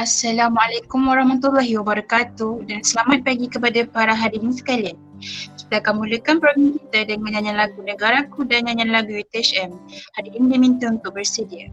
Assalamualaikum warahmatullahi wabarakatuh dan selamat pagi kepada para hadirin sekalian. Kita akan mulakan program kita dengan nyanyian lagu Negaraku dan nyanyian lagu UTHM. Hadirin diminta untuk bersedia.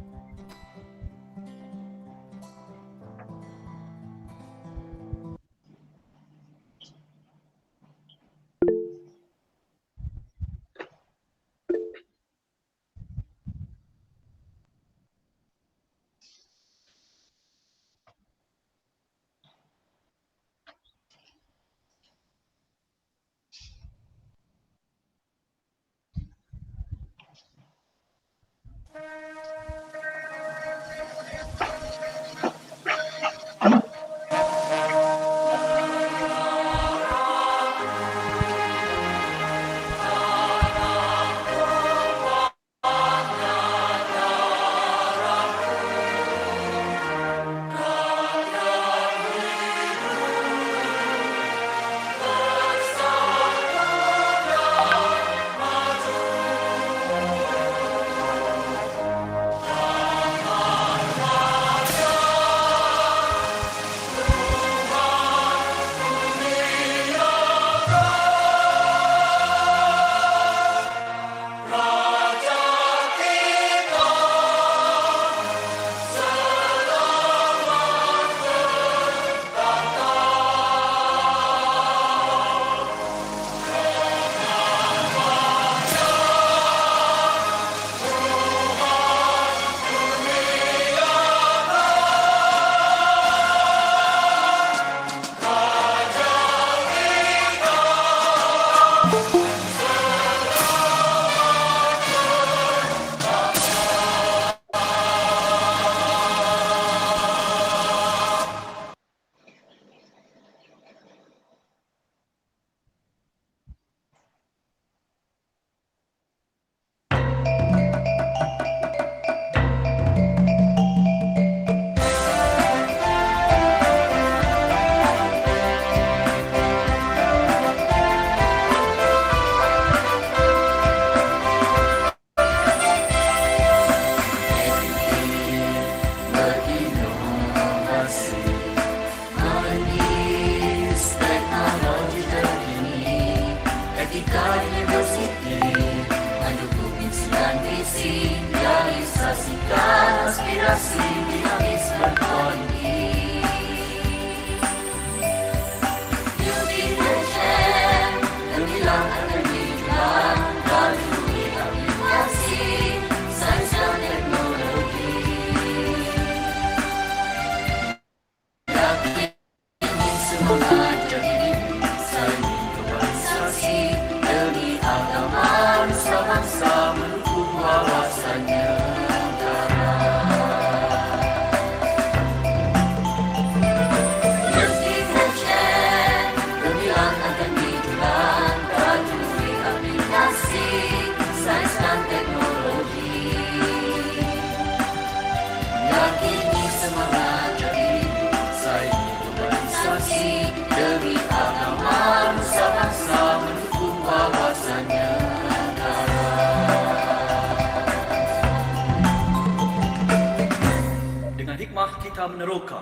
Teroka.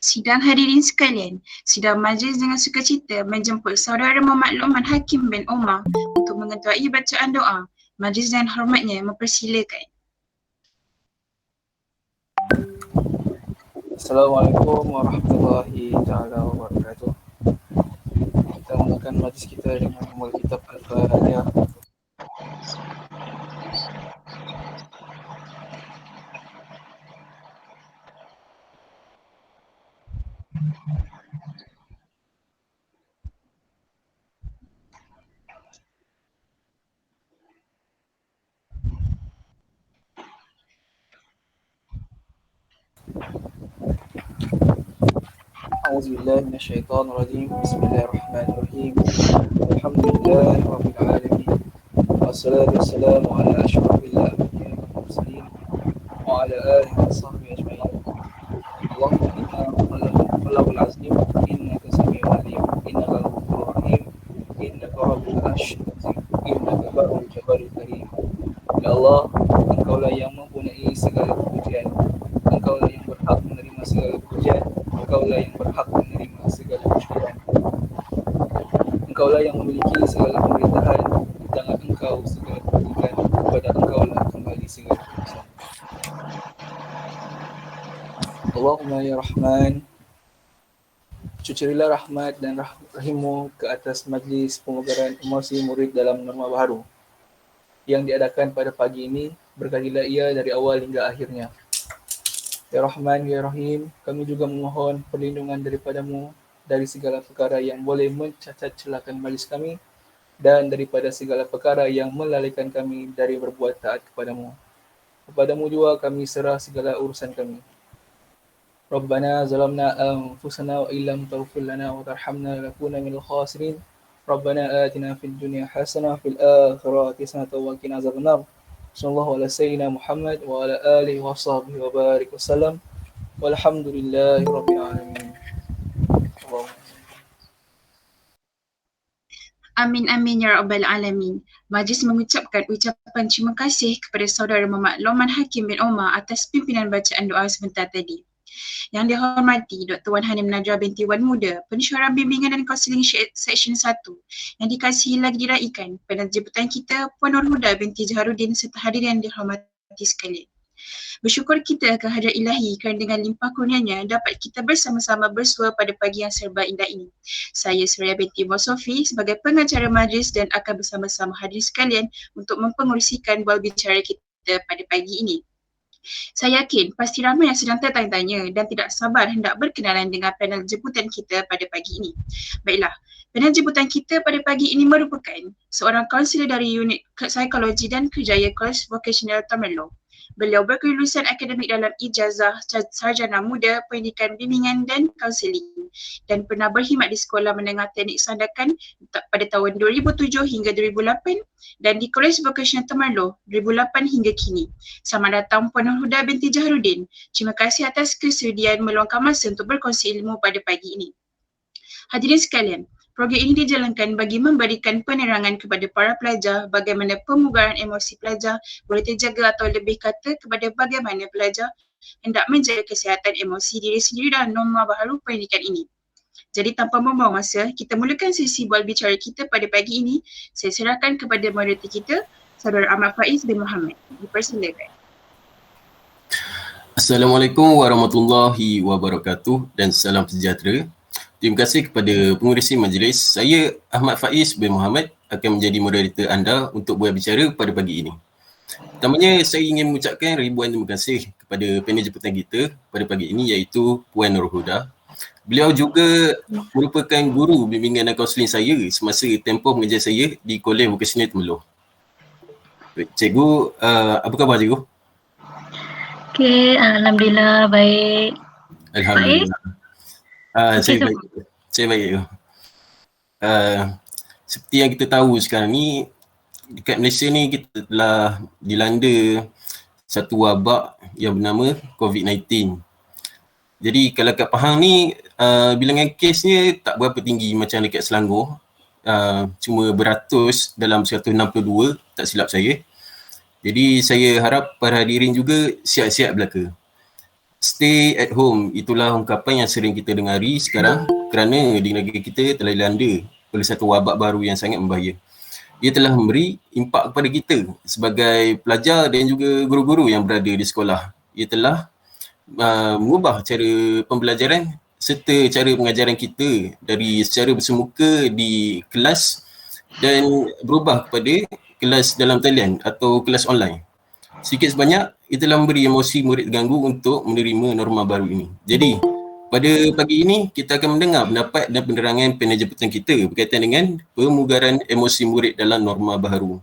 Sidang hadirin sekalian, sidang majlis dengan sukacita menjemput saudara Muhammad Luqman Hakim bin Omar untuk mengetuai bacaan doa. Majlis dengan hormatnya mempersilakan. Assalamualaikum warahmatullahi taala wabarakatuh. Kita mulakan majlis kita dengan membaca kitab Al-Fatihah. A'udzubillahi minasyaitonirrajim. Bismillahirrahmanirrahim. Alhamdulillahirabbil alamin. Wassalatu wassalamu ala asyrafil anbiya'i wal mursalin wa ala alihi wa sahbihi ajma'in. Allahumma inna qalbul azim innaka sami'un alim innaka ghafurur rahim innaka rabbul arsyil azim innaka barul jabbaril karim. Ya Allah, Engkaulah yang mempunyai segala pujian. Engkaulah yang berhak menerima segala pujian. Engkaulah yang berhak menerima segala pujian. Engkaulah yang memiliki segala pemerintahan. Di tangan Engkau segala kedudukan. Kepada Engkaulah kembali segala urusan. Allahumma ya Rahman, cucurilah rahmat dan rahimmu ke atas majlis pemugaran emosi murid dalam norma baharu yang diadakan pada pagi ini. Berkatilah ia dari awal hingga akhirnya. Ya Rahman, Ya Rahim, kami juga memohon perlindungan daripadamu dari segala perkara yang boleh mencacat celakan majlis kami dan daripada segala perkara yang melalaikan kami dari berbuat taat kepadamu. Kepadamu juga kami serah segala urusan kami. Rabbana zalamna anfusana wa illam taghfir lana wa tarhamna lanakunanna minal khasirin. Rabbana atina fid dunya hasanah fil akhirati hasanah wa qina azabannar. Sallallahu ala sayyidina Muhammad wa ala alihi wa sahbihi wa barik wasallam. Walhamdulillahi rabbil alamin. Amin amin ya rabbal alamin. Majlis mengucapkan ucapan terima kasih kepada saudara Muhammad Luqman Hakim bin Omar atas pimpinan bacaan doa sebentar tadi. Yang dihormati Dr. Wan Hanim Najwa binti Wan Muda, pensyarah bimbingan dan kaunseling Seksyen 1 yang dikasihi lagi diraikan penjemputan kita Puan Nur Huda binti Jaharuddin serta hadirin yang dihormati sekalian. Bersyukur kita kehadrat ilahi kerana dengan limpah kurnianya dapat kita bersama-sama bersua pada pagi yang serba indah ini. Saya Suraya binti Mosofi sebagai pengacara majlis dan akan bersama-sama hadirin sekalian untuk mempengerusikan bual bicara kita pada pagi ini. Saya yakin pasti ramai yang sedang tertanya-tanya dan tidak sabar hendak berkenalan dengan panel jemputan kita pada pagi ini. Baiklah, panel jemputan kita pada pagi ini merupakan seorang kaunselor dari unit psikologi dan kerjaya College Vocational Temerloh. Beliau berkelulusan akademik dalam ijazah sarjana muda, pendidikan bimbingan dan kaunseling dan pernah berkhidmat di Sekolah Menengah Teknik Sandakan pada tahun 2007 hingga 2008 dan di College Vocational Temerloh 2008 hingga kini. Selamat datang Puan Nur Huda binti Jaharuddin. Terima kasih atas kesediaan meluangkan masa untuk berkongsi ilmu pada pagi ini. Hadirin sekalian, program ini dijalankan bagi memberikan penerangan kepada para pelajar bagaimana pemugaran emosi pelajar boleh terjaga atau lebih kata kepada bagaimana pelajar hendak menjaga kesihatan emosi diri sendiri dalam norma baharu pendidikan ini. Jadi tanpa membuang masa, kita mulakan sesi bual bicara kita pada pagi ini. Saya serahkan kepada moderator kita, Saudara Ahmad Faiz bin Muhammad. Dipersilakan. Assalamualaikum warahmatullahi wabarakatuh dan salam sejahtera. Terima kasih kepada pengurusi majlis. Saya Ahmad Faiz bin Muhammad akan menjadi moderator anda untuk berbicara pada pagi ini. Pertamanya saya ingin mengucapkan ribuan terima kasih kepada panel jemputan kita pada pagi ini iaitu Puan Nur Huda. Beliau juga merupakan guru bimbingan dan kaunseling saya semasa tempoh mengajar saya di College Vocational Temerloh. Cikgu, apa khabar cikgu? Okey, alhamdulillah baik. Alhamdulillah. Saya baik. Seperti yang kita tahu sekarang ni, dekat Malaysia ni kita telah dilanda satu wabak yang bernama COVID-19. Jadi kalau kat Pahang ni, bilangan kesnya tak berapa tinggi macam dekat Selangor. Cuma beratus dalam 162, tak silap saya. Jadi saya harap para hadirin juga siap-siap belaka. Stay at home, itulah ungkapan yang sering kita dengari sekarang kerana di negeri kita telah dilanda oleh satu wabak baru yang sangat membahaya. Ia telah memberi impak kepada kita sebagai pelajar dan juga guru-guru yang berada di sekolah. Ia telah mengubah cara pembelajaran serta cara pengajaran kita dari secara bersemuka di kelas dan berubah kepada kelas dalam talian atau kelas online. Sikit sebanyak, ia telah memberi emosi murid terganggu untuk menerima norma baru ini. Jadi, pada pagi ini, kita akan mendengar pendapat dan penerangan panel jemputan kita berkaitan dengan pemugaran emosi murid dalam norma baru.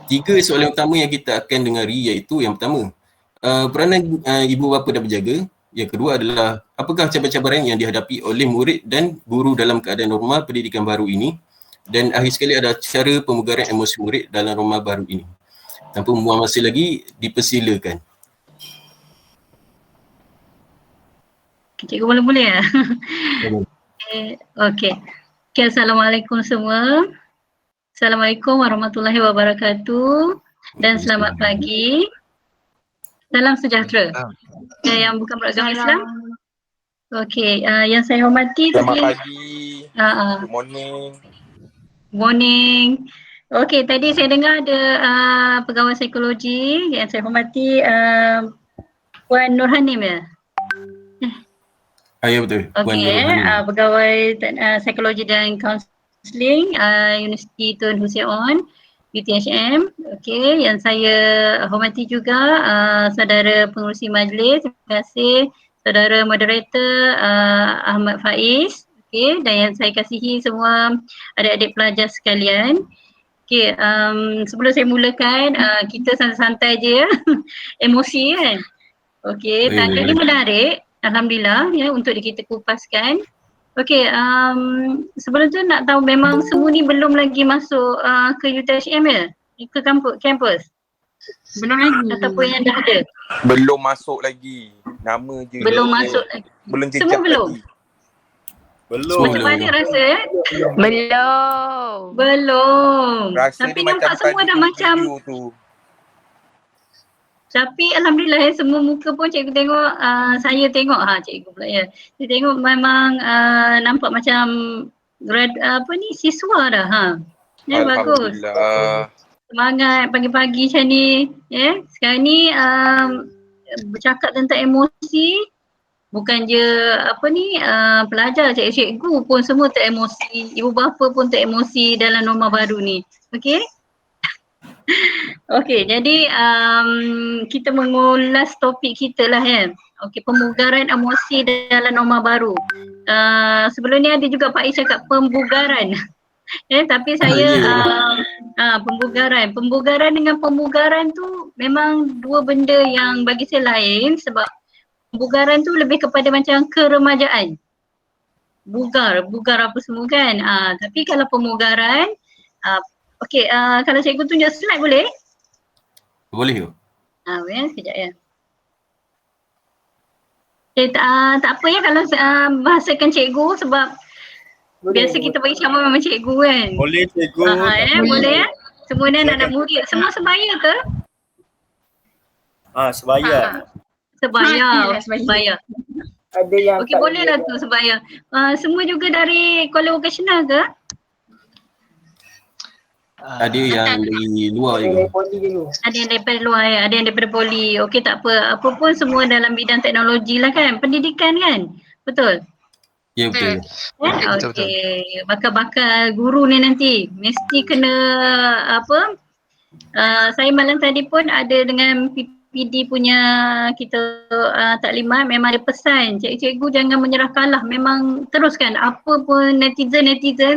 3 soalan utama yang kita akan dengari iaitu yang pertama, peranan ibu bapa dan penjaga. Yang kedua adalah, apakah cabaran-cabaran yang dihadapi oleh murid dan guru dalam keadaan norma pendidikan baru ini? Dan akhir sekali adalah cara pemugaran emosi murid dalam norma baru ini. Tanpa membuang masa lagi, dipersilakan. Cikgu boleh ya? Okey. Okay, Assalamualaikum semua. Assalamualaikum warahmatullahi wabarakatuh dan selamat pagi. Salam sejahtera. Yang bukan beragama Islam. Okey, yang saya hormati selamat pagi. Good morning. Morning. Okey, tadi saya dengar ada pegawai psikologi yang saya hormati Puan Nurhanim ya? Ya betul. Okey, pegawai psikologi dan kaunseling Universiti Tun Hussein UTHM. Okey, yang saya hormati juga saudara pengurusi majlis, terima kasih saudara moderator Ahmad Faiz. Okey, dan yang saya kasihi semua adik-adik pelajar sekalian. Okay, sebelum saya mulakan, kita santai-santai je ya, emosi kan. Okay, tanya ni menarik, Alhamdulillah ya untuk kita kupaskan. Okay, sebelum tu nak tahu memang semua ni belum lagi masuk ke UTHM ya? Ke kampus? Belum lagi. Ataupun yang dah ada? Belum masuk lagi, nama je. Belum masuk lagi. Belum jejak semua belum? lagi. Belum. Macam mana rasa ya? Belum. Rasa Tapi dia nampak macam semua dah macam tu. Tapi Alhamdulillah semua muka pun cikgu tengok, saya tengok, cikgu pula ya. Saya tengok memang nampak macam siswa dah Ya bagus. Semangat pagi-pagi macam ni ya. Sekarang ni bercakap tentang emosi. Bukan je pelajar, cikgu pun semua teremosi, ibu bapa pun teremosi dalam norma baru ni. Okey? Okey, jadi kita mengulas topik kita lah ya. Okey, pemugaran emosi dalam norma baru. Sebelum ni ada juga Pak Is cakap pembugaran. Tapi saya pembugaran dengan pemugaran tu memang dua benda yang bagi saya lain sebab pembugaran tu lebih kepada macam keremajaan. Bugar apa semua kan. Tapi kalau pemugaran, okey, kalau cikgu tunjuk slide boleh? Boleh tu. Sekejap ya. Okay, tak apa ya kalau bahasakan cikgu sebab biasa kita bagi cabar memang cikgu kan. Boleh cikgu. Boleh ya. Semua anak-anak murid. Semua sebaya ke? Sebaya. Sebaya. Ada yang okey, boleh lah tu sebaya. Semua juga dari Kuala Vocational ke? Ada yang dari luar juga. Ada yang daripada luar ya, ada yang daripada poli. Okey, tak apa. Apa pun semua dalam bidang teknologi lah kan, pendidikan kan? Betul? Ya betul. Okey, bakal-bakal guru ni nanti mesti kena saya malam tadi pun ada dengan PD punya kita taklimat, memang ada pesan cikgu jangan menyerah kalah, memang teruskan apa pun netizen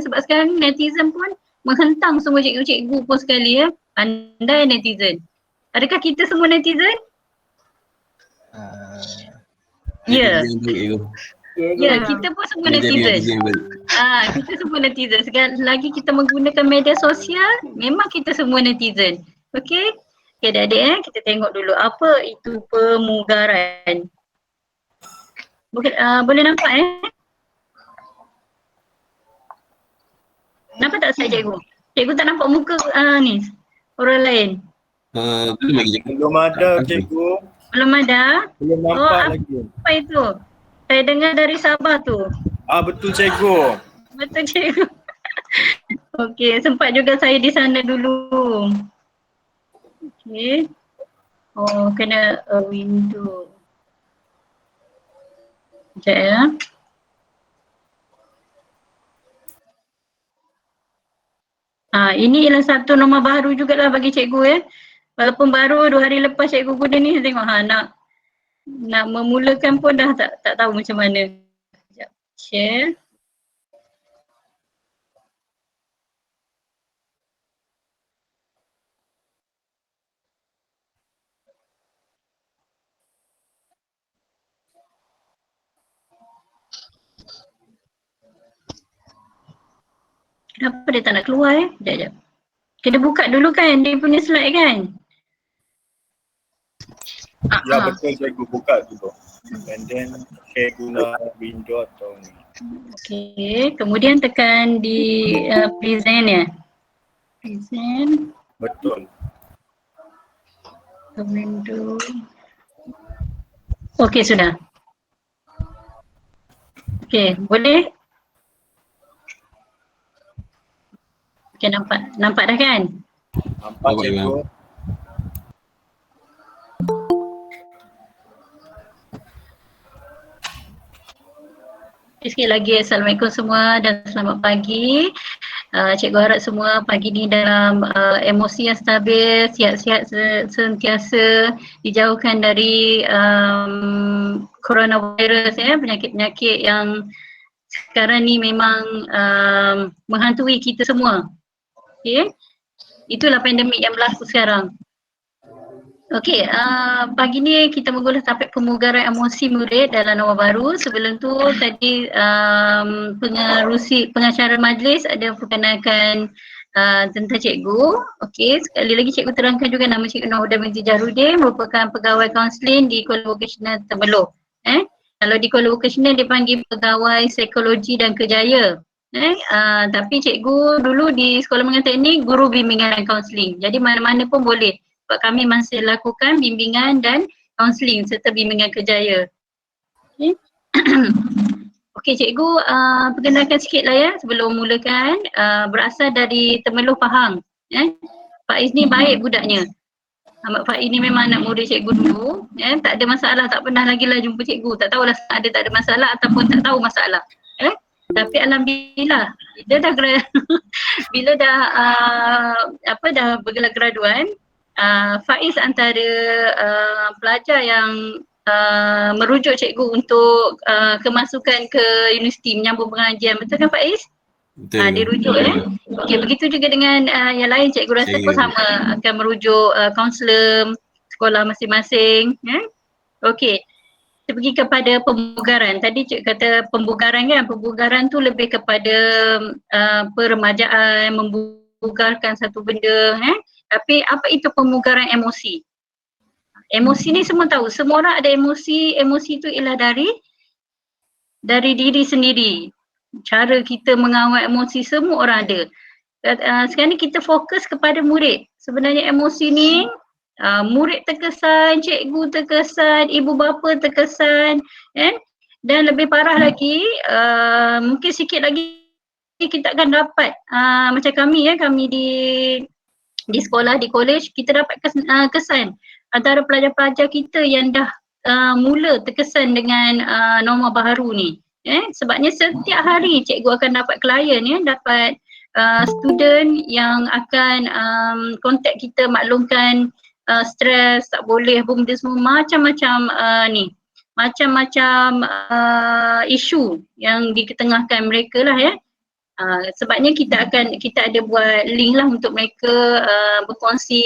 sebab sekarang netizen pun menghentam semua cikgu-cikgu pun sekali ya, pandai netizen. Adakah kita semua netizen? Ya. Ya, kita pun semua netizen. Kita semua netizen. Sekali lagi kita menggunakan media sosial, memang kita semua netizen. Okey? Okey adik-adik kita tengok dulu apa itu pemugaran. Boleh nampak Nampak tak saya cikgu? Cikgu tak nampak muka ni orang lain. Belum lagi cikgu. Belum ada cikgu. Belum ada? Belum nampak lagi. Apa itu? Saya dengar dari Sabah tu. Betul cikgu. Betul cikgu. Okey, sempat juga saya di sana dulu. Okey. Oh, kena window. Sekejap ya. Ini ialah satu nombor baru jugalah bagi cikgu ya. Walaupun baru 2 hari lepas cikgu guna ni, saya tengok nak memulakan pun dah tak tahu macam mana. Sekejap. Share. Kenapa dia tak nak keluar Sekejap. Kena buka dulu kan dia punya slide kan? Ya betul cikgu, buka dulu. And then share guna window atau ni. Okey, kemudian tekan di present ya. Present. Betul. Window. Okey, sudah. Okey, boleh? Okey, nampak dah kan? Nampak cikgu. Sekali lagi Assalamualaikum semua dan selamat pagi. Cikgu harap semua pagi ni dalam emosi yang stabil, sihat-sihat sentiasa, dijauhkan dari coronavirus penyakit-penyakit yang sekarang ni memang menghantui kita semua. Okey. Itulah pandemik yang berlaku sekarang. Okey, pagi ni kita mengulas topik pemugaran emosi murid dalam norma baru. Sebelum tu tadi pengacara majlis ada perkenalkan tentang cikgu. Okey, sekali lagi cikgu terangkan juga nama cikgu Nurhuda binti Jahrudin, merupakan pegawai kaunseling di Kuala Vocational Temerloh. Kalau di Kuala Vocational dipanggil pegawai psikologi dan kerjaya. Tapi cikgu dulu di sekolah menengah teknik guru bimbingan dan kaunseling. Jadi mana-mana pun boleh. Sebab kami masih lakukan bimbingan dan kaunseling serta bimbingan kerjaya. Okey. Okey cikgu, perkenalkan sikit lah ya sebelum mulakan. Berasal dari Temerloh Pahang. Faiz ni baik budaknya. Ahmad Faiz ni memang anak murid cikgu dulu. Tak ada masalah, tak pernah lagi lah jumpa cikgu. Tak tahulah ada tak ada masalah ataupun tak tahu masalah. Tapi alhamdulillah bila dah bergelar graduan, Faiz antara pelajar yang merujuk cikgu untuk kemasukan ke universiti menyambung pengajian. Betul kan Faiz? Betul. Dia rujuk Okey, begitu juga dengan yang lain cikgu rasa pun sama akan merujuk kaunselor sekolah masing-masing. Okey. Kita pergi kepada pembugaran. Tadi cikgu kata pembugaran kan, pembugaran tu lebih kepada peremajaan, membugarkan satu benda. Tapi apa itu pemugaran emosi? Emosi ni semua tahu, semua orang ada emosi. Emosi tu ialah dari diri sendiri. Cara kita mengawal emosi semua orang ada. Sekarang ni kita fokus kepada murid. Sebenarnya emosi ni murid terkesan, cikgu terkesan, ibu bapa terkesan, dan lebih parah lagi, mungkin sikit lagi kita akan dapat macam kami di sekolah, di college, kita dapat kesan antara pelajar-pelajar kita yang dah mula terkesan dengan norma baharu ni. Sebabnya setiap hari cikgu akan dapat klien, dapat student yang akan kontak kita maklumkan stres, tak boleh, benda semua macam-macam macam-macam isu yang diketengahkan mereka lah sebabnya kita ada buat link lah untuk mereka berkongsi,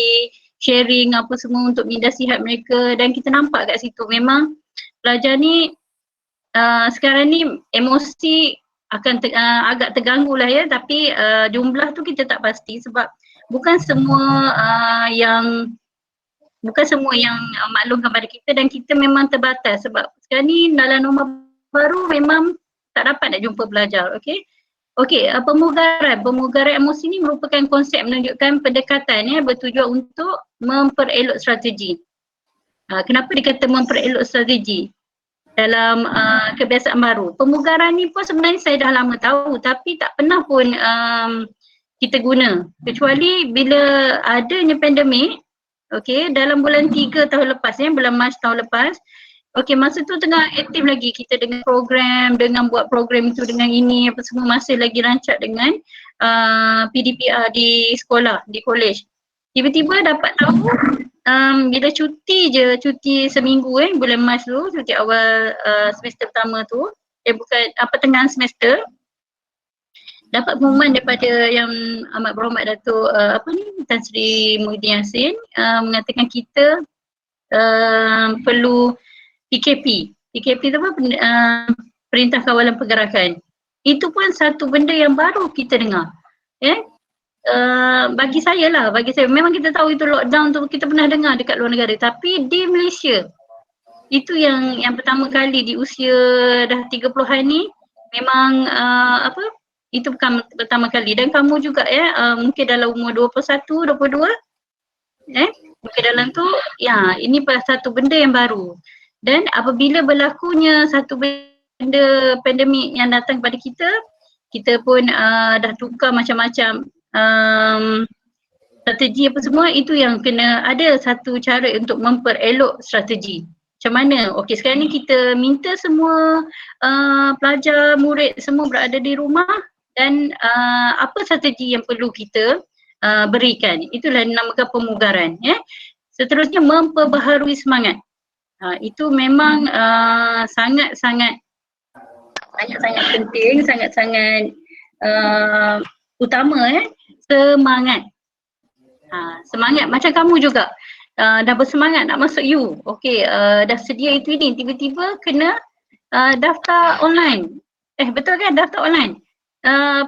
sharing apa semua untuk minda sihat mereka, dan kita nampak kat situ memang pelajar ni sekarang ni emosi akan agak terganggu lah tapi jumlah tu kita tak pasti sebab bukan semua yang maklumkan pada kita, dan kita memang terbatas sebab sekarang ni dalam norma baru memang tak dapat nak jumpa pelajar. Okey. Okey, pemugaran emosi ni merupakan konsep menunjukkan pendekatan bertujuan untuk memperelok strategi. Kenapa dikata memperelok strategi dalam kebiasaan baru? Pemugaran ni pun sebenarnya saya dah lama tahu tapi tak pernah pun kita guna kecuali bila adanya pandemik. Okey, dalam bulan 3 tahun lepas bulan Mac tahun lepas. Okey, masa tu tengah aktif lagi kita dengan program, dengan buat program itu dengan ini apa semua masih lagi rancak dengan PDPR di sekolah, di college. Tiba-tiba dapat tahu bila cuti seminggu bulan Mac tu, cuti awal semester pertama tu, pertengahan semester, dapat pengumuman daripada yang amat berhormat Datuk Tan Sri Muhyiddin Yassin mengatakan kita perlu PKP. PKP tu apa? Perintah Kawalan Pergerakan. Itu pun satu benda yang baru kita dengar. Bagi saya memang kita tahu itu lockdown tu kita pernah dengar dekat luar negara, tapi di Malaysia itu yang pertama kali di usia dah 30-an ni memang itu bukan pertama kali. Dan kamu juga mungkin dalam umur 21, 22 mungkin dalam tu ini satu benda yang baru. Dan apabila berlakunya satu benda pandemik yang datang kepada kita pun dah tukar macam-macam strategi apa semua. Itu yang kena ada satu cara untuk memperelok strategi. Macam mana? Okey, sekarang ni kita minta semua pelajar, murid semua berada di rumah dan apa strategi yang perlu kita berikan. Itulah dinamakan pemugaran. Seterusnya memperbaharui semangat. Itu memang sangat-sangat penting, sangat-sangat utama semangat. Semangat macam kamu juga dah bersemangat nak masuk U. Okey, dah sedia itu ini, tiba-tiba kena daftar online. Betul kan, daftar online.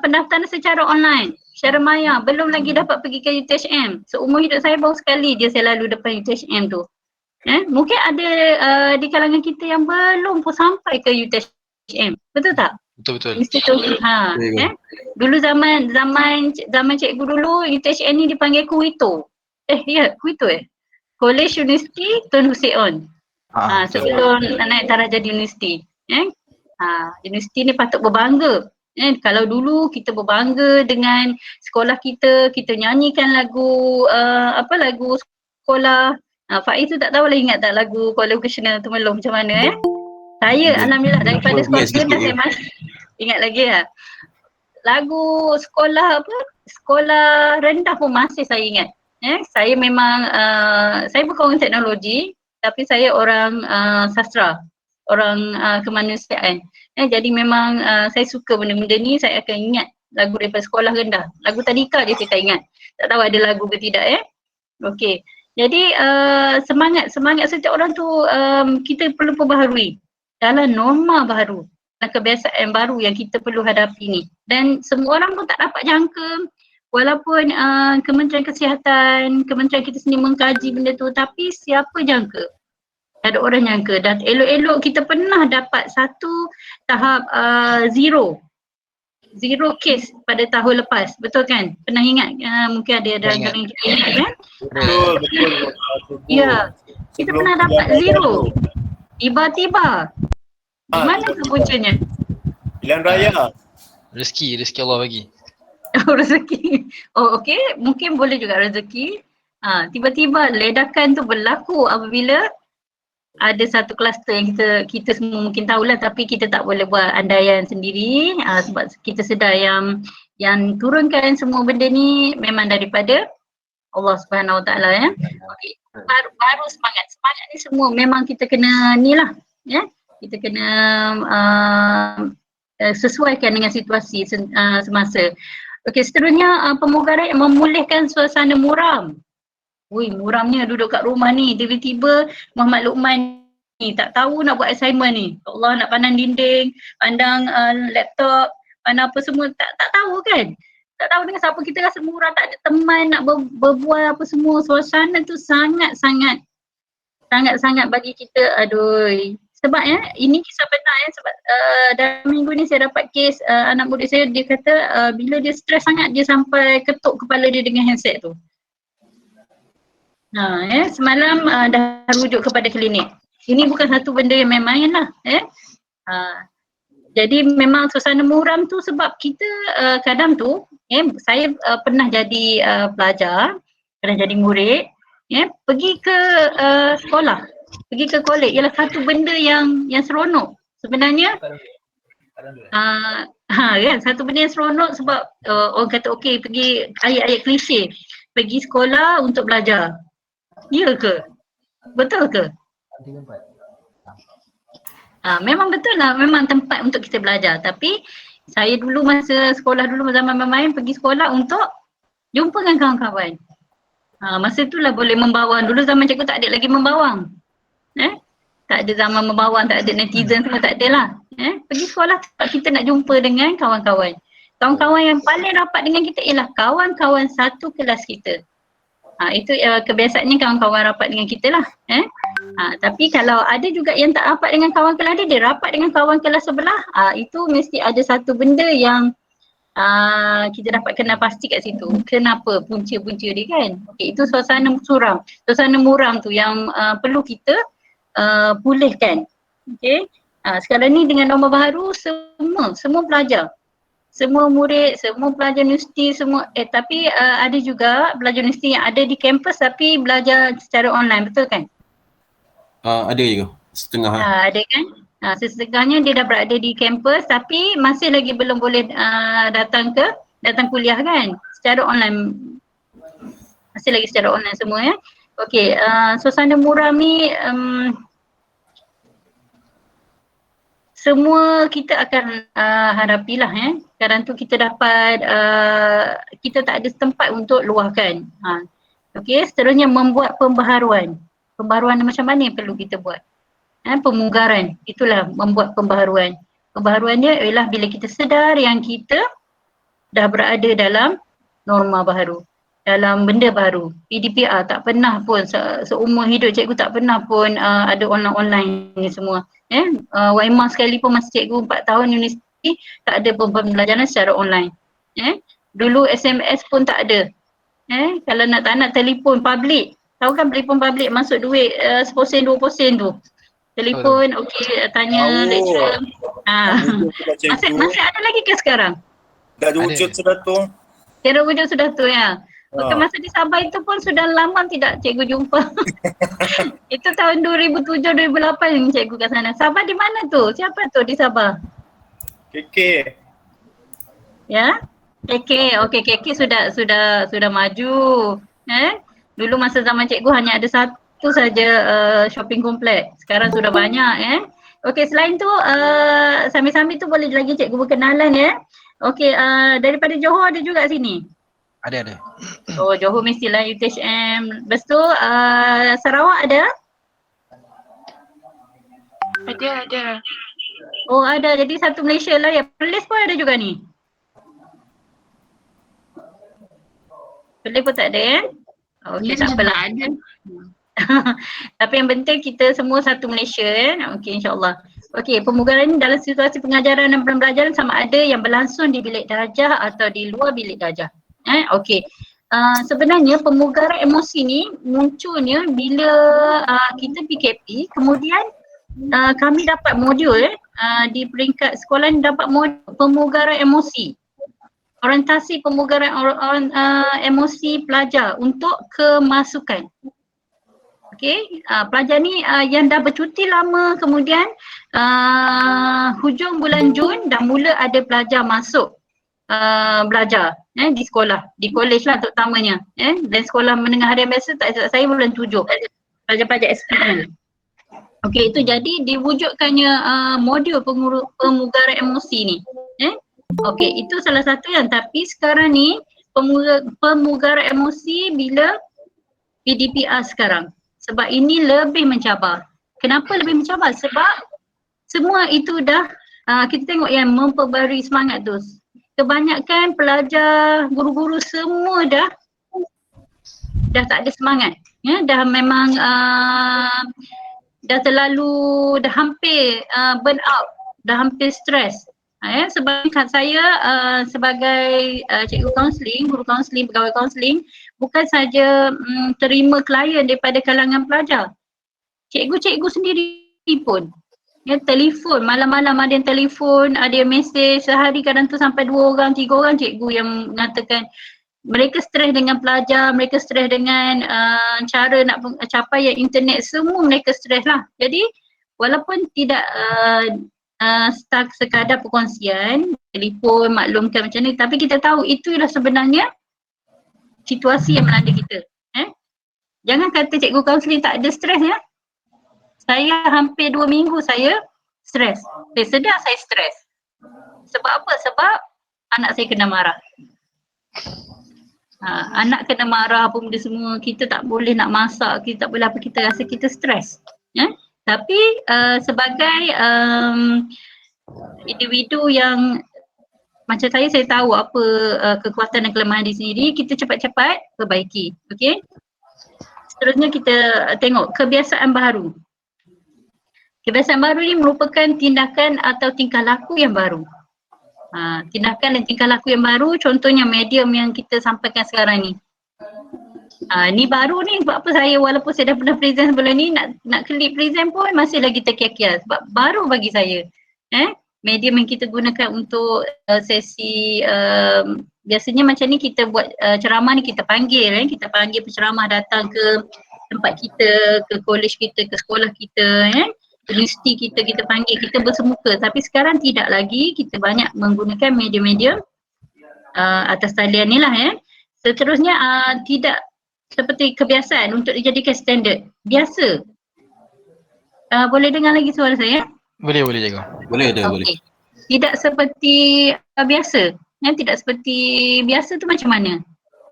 Pendaftaran secara online, secara maya, belum lagi dapat pergi ke UTHM. Seumur hidup saya baru sekali je saya lalu depan UTHM tu. Mungkin ada di kalangan kita yang belum pun sampai ke UTHM. Betul tak? Betul. Institut. Dulu zaman cikgu dulu UTHM ni dipanggil KUITO. KUITO College University Tun Hussein. Sebelum naik darjah universiti. Universiti ni patut berbangga. Kalau dulu kita berbangga dengan sekolah kita nyanyikan lagu lagu sekolah. Faiz tu tak tahu lah ingat tak lagu Kuala Vocational Temelong macam mana Saya alhamdulillah daripada sekolah rendah saya masih ingat lagi lagu sekolah sekolah rendah pun masih saya ingat. Saya memang saya bukan orang teknologi tapi saya orang sastra, orang kemanusiaan. Jadi memang saya suka benda-benda ni, saya akan ingat lagu daripada sekolah rendah. Lagu tadika je saya tak ingat. Tak tahu ada lagu ke tidak Okey. Jadi semangat setiap orang tu kita perlu perbaharui dalam norma baru dan kebiasaan baru yang kita perlu hadapi ni. Dan semua orang pun tak dapat jangka walaupun Kementerian Kesihatan, kementerian kita sendiri mengkaji benda tu, tapi siapa jangka? Ada orang jangka dan elok-elok kita pernah dapat satu tahap zero case pada tahun lepas, betul kan? Pernah ingat? Mungkin ada yang kita ingat kan? Betul. Ya, kita pernah dapat zero. Tiba-tiba. Di mana kepuncanya? Pilihan raya. Rezeki Allah bagi. Rezeki. Okey, mungkin boleh juga rezeki. Tiba-tiba ledakan tu berlaku apabila ada satu kluster yang kita semua mungkin tahulah, tapi kita tak boleh buat andaian sendiri sebab kita sedar yang turunkan semua benda ni memang daripada Allah Subhanahu Wa Taala Okay. Baru semangat ni semua memang kita kena kita kena sesuaikan dengan situasi semasa. Okey, seterusnya pemugaran memulihkan suasana muram. Muramnya duduk kat rumah ni, tiba-tiba Muhammad Luqman ni tak tahu nak buat assignment ni. Allah, nak pandang dinding, pandang laptop, pandang apa semua, tak tahu kan. Tak tahu dengan siapa, kita rasa muram, tak ada teman nak berbual apa semua. Suasana tu sangat-sangat bagi kita, Sebab ini kisah benar sebab dalam minggu ni saya dapat kes anak murid saya, dia kata bila dia stres sangat dia sampai ketuk kepala dia dengan handset tu. Semalam dah rujuk kepada klinik. Ini bukan satu benda yang main-main lah. Jadi memang suasana muram tu sebab kita kadang tu saya pernah jadi pelajar, pernah jadi murid, pergi ke sekolah, pergi ke kolej ialah satu benda yang seronok sebenarnya. Kan satu benda yang seronok sebab orang kata okey pergi, ayat-ayat klise, pergi sekolah untuk belajar. Ya ke? Betul ke? Memang betul lah, memang tempat untuk kita belajar. Tapi saya dulu masa sekolah dulu zaman bermain pergi sekolah untuk jumpa dengan kawan-kawan. Masa itulah boleh membawang. Dulu zaman cikgu tak ada lagi membawang. Tak ada zaman membawang, tak ada netizen semua, tak ada lah. Pergi sekolah sebab kita nak jumpa dengan kawan-kawan. Kawan-kawan yang paling rapat dengan kita ialah kawan-kawan satu kelas kita. Itu kebiasaannya kawan-kawan rapat dengan kita lah. Tapi kalau ada juga yang tak rapat dengan kawan kelas dia rapat dengan kawan kelas sebelah. Itu mesti ada satu benda yang kita dapat kenal pasti kat situ. Kenapa punca-punca dia kan? Okay, itu suasana suram. Suasana muram tu yang perlu kita pulihkan. Okay. Sekarang ni dengan norma baru semua pelajar, semua murid, semua pelajar universiti semua tapi ada juga pelajar universiti yang ada di kampus tapi belajar secara online, betul kan? Ada juga setengah. Ada kan? Setengahnya dia dah berada di kampus tapi masih lagi belum boleh datang kuliah kan? Secara online. Masih lagi secara online semua ya. Okey, suasana muram ni semua kita akan hadapilah Sekarang tu kita dapat kita tak ada tempat untuk luahkan. Okey, seterusnya membuat pembaharuan. Pembaharuan macam mana yang perlu kita buat? Pemugaran, itulah membuat pembaharuan. Pembaharuannya ialah bila kita sedar yang kita dah berada dalam norma baru, dalam benda baru. PDPR tak pernah pun seumur hidup cikgu tak pernah pun ada online ni semua. YMA sekalipun masa cikgu 4 tahun universiti tak ada pun pembelajaran secara online. Dulu SMS pun tak ada. Kalau tak nak telefon public, tahu kan telefon public masuk duit 1 sen 2 sen tu. Telefon okey tanya lecturer. Masih ada lagi ke sekarang? Dah wujud sudah tu. Kira wujud sudah tu ya. Maka masa di Sabah itu pun sudah lama tidak cikgu jumpa. Itu tahun 2007-2008 cikgu kat sana. Sabah di mana tu? Siapa tu di Sabah? KK. Ya? KK. Okey, KK sudah maju. Dulu masa zaman cikgu hanya ada satu saja shopping kompleks. Sekarang sudah banyak Okey, selain tu sambil-sambil tu boleh lagi cikgu berkenalan Okey, daripada Johor ada juga sini. Ada. Oh, Johor mestilah UTHM. Lepas tu Sarawak ada? Ada. Oh, ada. Jadi satu Malaysia lah ya. Perlis pun ada juga ni. Perlis pun tak ada Okey, tak apalah. Ada. Tapi yang penting kita semua satu Malaysia Okey, insyaAllah. Okey, pemugaran ini dalam situasi pengajaran dan pembelajaran sama ada yang berlangsung di bilik darjah atau di luar bilik darjah. Okey. Sebenarnya pemugaran emosi ni munculnya bila kita PKP, kemudian kami dapat modul di peringkat sekolah ni dapat modul pemugaran emosi. Orientasi pemugaran emosi pelajar untuk kemasukan. Okey, pelajar ni yang dah bercuti lama, kemudian hujung bulan Jun dah mula ada pelajar masuk belajar di sekolah, di kolej lah terutamanya dan sekolah menengah harian biasa tak silap saya bulan 7 pelajar-pelajar SPM. Okey, itu jadi diwujudkannya modul pemugaran emosi ni. Okey, itu salah satu yang, tapi sekarang ni pemugaran emosi bila PDPR sekarang. Sebab ini lebih mencabar. Kenapa lebih mencabar? Sebab semua itu dah kita tengok yang memperbarui semangat tu. Kebanyakan pelajar, guru-guru semua dah tak ada semangat. Dah memang dah hampir burn out, dah hampir stres. Sebab saya sebagai cikgu kaunseling, guru kaunseling, pegawai kaunseling, bukan saja terima klien daripada kalangan pelajar. Cikgu-cikgu sendiri pun telefon, malam-malam ada yang telefon, ada yang mesej, sehari kadang tu sampai 2 orang, 3 orang cikgu yang mengatakan mereka stres dengan pelajar, mereka stres dengan cara nak capai yang internet, semua mereka stres lah. Jadi walaupun tidak sekadar perkongsian, telefon, maklumkan macam ni, tapi kita tahu itulah sebenarnya situasi yang melanda kita. Jangan kata cikgu kaunseling tak ada stres ya. Saya hampir 2 minggu saya stres. Saya sedar saya stres. Sebab apa? Sebab anak saya kena marah. Anak kena marah apa benda semua, kita tak boleh nak masak, kita tak boleh apa, kita rasa kita stres. Tapi sebagai individu yang macam saya tahu apa kekuatan dan kelemahan di sendiri, kita cepat-cepat perbaiki. Okey. Seterusnya kita tengok kebiasaan baru. Kebiasaan baru ni merupakan tindakan atau tingkah laku yang baru. Tindakan dan tingkah laku yang baru, contohnya medium yang kita sampaikan sekarang ni. Ni baru ni, sebab apa saya walaupun saya dah pernah present sebelum ni, nak klik present pun masih lagi terkias-kias sebab baru bagi saya. Medium yang kita gunakan untuk sesi biasanya macam ni kita buat ceramah ni, kita panggil penceramah datang ke tempat kita, ke college kita, ke sekolah kita, universiti kita panggil, kita bersemuka. Tapi sekarang tidak lagi, kita banyak menggunakan medium-medium atas talian ni lah. Seterusnya tidak seperti kebiasaan untuk dijadikan standard, biasa. Boleh dengar lagi suara saya? Boleh cikgu. Boleh. Tidak seperti biasa. Tidak seperti biasa tu macam mana?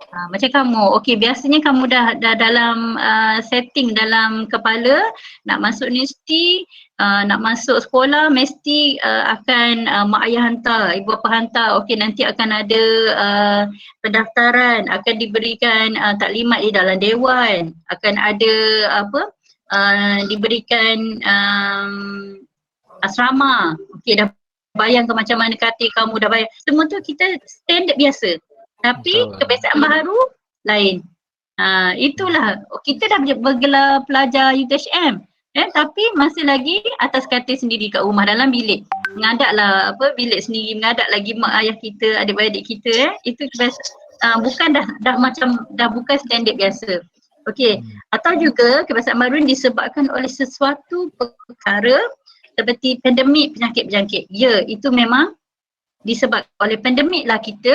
Macam kamu, okey, biasanya kamu dah dalam setting dalam kepala nak masuk universiti, nak masuk sekolah, mesti akan mak ayah hantar, ibu bapa hantar, okey, nanti akan ada pendaftaran, akan diberikan taklimat di dalam dewan, akan ada diberikan asrama, okey, dah bayangkan macam mana katil kamu, dah bayang, semua tu kita standard biasa. Tapi kebiasaan baru lain. Itulah kita dah bergelar pelajar UTHM, tapi masih lagi atas katil sendiri kat rumah dalam bilik. Mengadaplah bilik sendiri, mengadap lagi mak ayah kita, adik-beradik kita. Itu kebiasaan bukan dah bukan standard biasa. Okey. Atau juga kebiasaan baru disebabkan oleh sesuatu perkara seperti pandemik, penyakit-penyakit. Ya, itu memang disebabkan oleh pandemik lah kita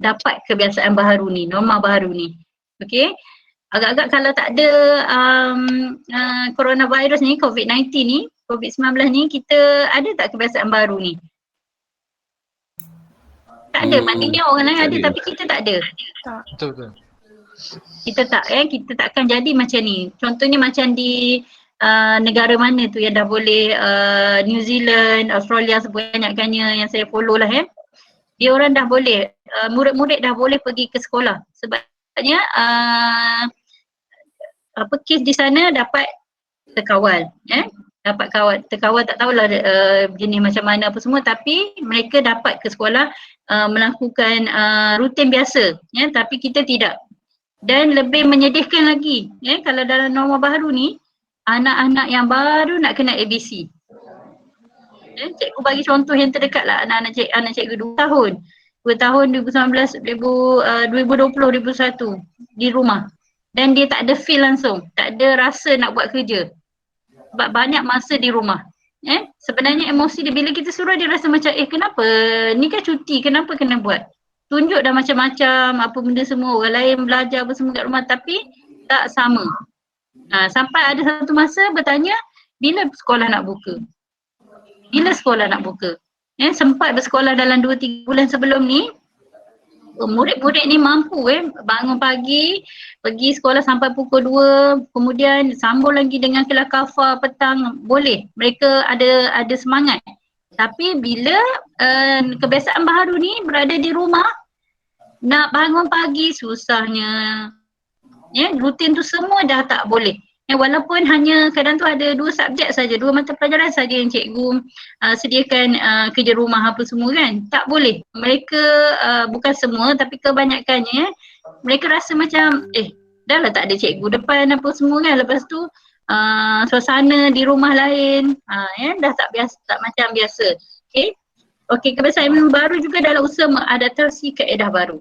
dapat kebiasaan baru ni, norma baru ni. Okey. Agak-agak kalau tak ada coronavirus ni, COVID-19 ni, COVID-19 ni, kita ada tak kebiasaan baru ni? Tak ada, maknanya orang lain ada tapi kita tak ada. Betul. Kita takkan jadi macam ni. Contohnya macam di negara mana tu yang dah boleh, New Zealand, Australia sebanyak-banyaknya yang saya follow lah dia orang dah boleh, murid-murid dah boleh pergi ke sekolah sebabnya kes di sana dapat terkawal, terkawal, tak tahulah jenis macam mana apa semua, tapi mereka dapat ke sekolah melakukan rutin biasa, tapi kita tidak. Dan lebih menyedihkan lagi, kalau dalam norma baru ni, anak-anak yang baru nak kena ABC. Cikgu bagi contoh yang terdekat lah, anak cikgu 2 tahun 2019, 2020, 2021 di rumah, dan dia tak ada feel langsung, tak ada rasa nak buat kerja sebab banyak masa di rumah. Sebenarnya emosi dia, bila kita suruh dia rasa macam kenapa, ni kan cuti, kenapa kena buat, tunjuk dah macam-macam apa benda semua, orang lain belajar apa semua kat rumah, tapi tak sama. Sampai ada satu masa bertanya, bila sekolah nak buka? Sempat bersekolah dalam 2-3 bulan sebelum ni. Murid-murid ni mampu bangun pagi, pergi sekolah sampai pukul 2, kemudian sambung lagi dengan kelas kafar petang, boleh. Mereka ada semangat. Tapi bila kebiasaan baru ni berada di rumah, nak bangun pagi susahnya. Rutin tu semua dah tak boleh. Walaupun hanya kadang tu ada 2 subjek saja, 2 mata pelajaran saja yang cikgu sediakan kerja rumah apa semua kan. Tak boleh. Mereka bukan semua tapi kebanyakannya mereka rasa macam dah lah tak ada cikgu depan apa semua kan. Lepas tu suasana di rumah lain dah tak biasa, tak macam biasa. Okey, kebiasaan baru juga dalam usaha mengadaptasi kaedah baru.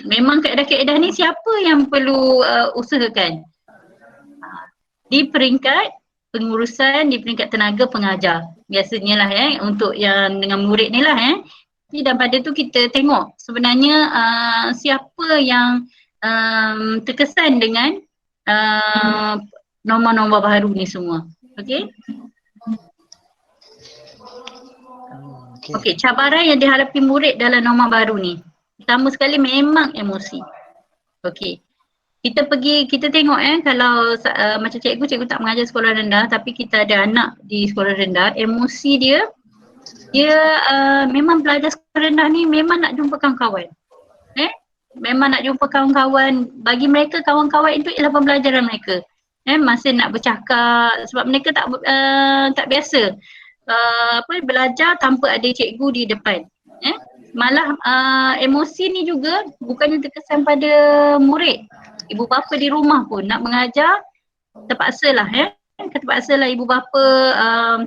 Memang kaedah-kaedah ni siapa yang perlu usahakan? Di peringkat pengurusan, di peringkat tenaga pengajar. Biasanya lah untuk yang dengan murid ni lah dan pada tu kita tengok sebenarnya siapa yang terkesan dengan norma-norma baru ni semua. Okey? Okey, cabaran yang dihadapi murid dalam norma baru ni. Pertama sekali memang emosi. Okey. Kita tengok kalau macam cikgu tak mengajar sekolah rendah tapi kita ada anak di sekolah rendah, emosi dia memang belajar sekolah rendah ni memang nak jumpa kawan-kawan. Memang nak jumpa kawan-kawan. Bagi mereka kawan-kawan itu ialah pembelajaran mereka. Masa nak bercakap sebab mereka tak biasa belajar tanpa ada cikgu di depan. Malah emosi ni juga bukannya terkesan pada murid. Ibu bapa di rumah pun nak mengajar terpaksalah terpaksalah ibu bapa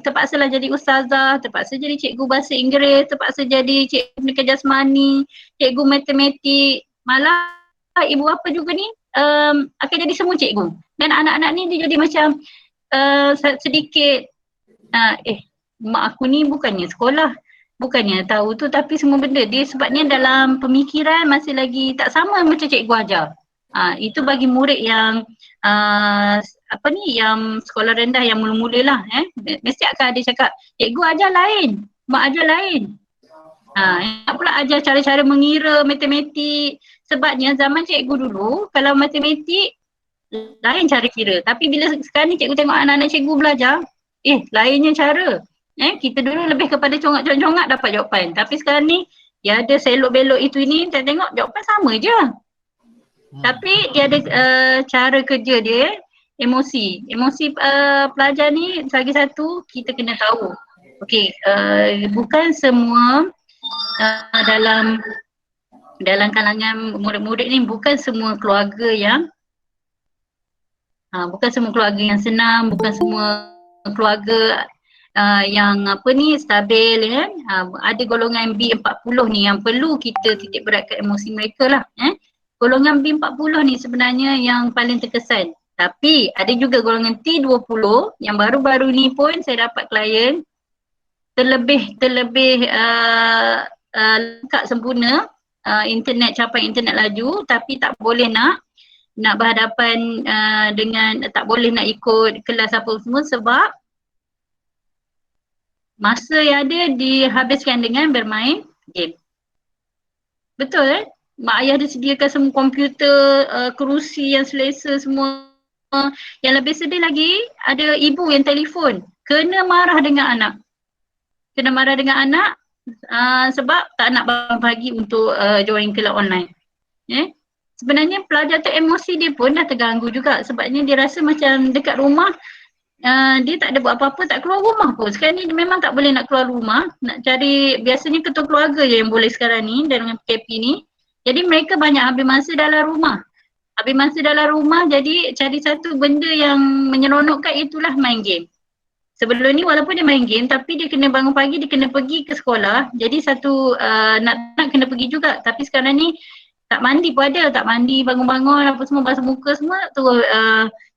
terpaksalah jadi ustazah, terpaksa jadi cikgu bahasa Inggeris, terpaksa jadi cikgu pendidikan jasmani, cikgu matematik. Malah ibu bapa juga ni akan jadi semua cikgu. Dan anak-anak ni dia jadi macam sedikit mak aku ni bukannya sekolah, bukannya tahu tu tapi semua benda dia sebabnya dalam pemikiran masih lagi tak sama macam cikgu ajar. Itu bagi murid yang yang sekolah rendah yang mula-mula lah mesti akan ada cakap cikgu ajar lain, mak ajar lain. Nak pula ajar cara-cara mengira matematik sebabnya zaman cikgu dulu kalau matematik lain cara kira tapi bila sekarang ni cikgu tengok anak-anak cikgu belajar lainnya cara. Kita dulu lebih kepada congak-congak dapat jawapan tapi sekarang ni dia ada selok-belok itu ini tengok jawapan sama je. Tapi dia ada cara kerja dia, emosi pelajar ni lagi satu kita kena tahu. Okey, bukan semua dalam kalangan murid-murid ni bukan semua keluarga yang senang, bukan semua keluarga yang stabil kan. Ada golongan B40 ni yang perlu kita titik beratkan emosi mereka lah. Golongan B40 ni sebenarnya yang paling terkesan. Tapi ada juga golongan T20 yang baru-baru ni pun saya dapat klien terlebih lengkap sempurna, capai internet laju tapi tak boleh nak berhadapan dengan, tak boleh nak ikut kelas apa semua sebab masa yang ada dihabiskan dengan bermain game. Betul mak ayah dia sediakan semua komputer, kerusi yang selesa semua. Yang lebih sedih lagi ada ibu yang telefon kena marah dengan anak. Sebab tak nak bangun pagi untuk join kelas online. Sebenarnya pelajar tu emosi dia pun dah terganggu juga sebabnya dia rasa macam dekat rumah dia tak ada buat apa-apa, tak keluar rumah pun. Sekarang ni dia memang tak boleh nak keluar rumah, nak cari, biasanya ketua keluarga je yang boleh sekarang ni dengan PKP ni. Jadi mereka banyak habis masa dalam rumah. Jadi cari satu benda yang menyeronokkan itulah main game. Sebelum ni walaupun dia main game tapi dia kena bangun pagi, dia kena pergi ke sekolah. Jadi nak kena pergi juga. Tapi sekarang ni tak mandi pun ada, tak mandi, bangun-bangun apa semua, basuh muka semua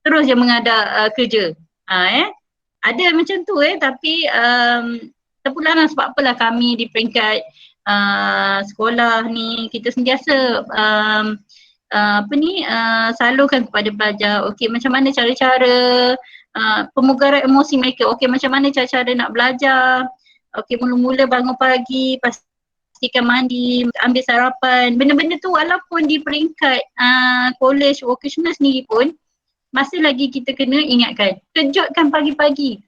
terus je mengadap kerja. Ada macam tu tapi terpulang sebab apalah kami di peringkat sekolah ni kita sentiasa salurkan kepada pelajar okey macam mana cara-cara pemugaran emosi mereka, okey macam mana cara-cara nak belajar, okey mula-mula bangun pagi, pastikan mandi, ambil sarapan, benda-benda tu walaupun di peringkat college vocational sendiri pun masih lagi kita kena ingatkan, kejutkan pagi-pagi.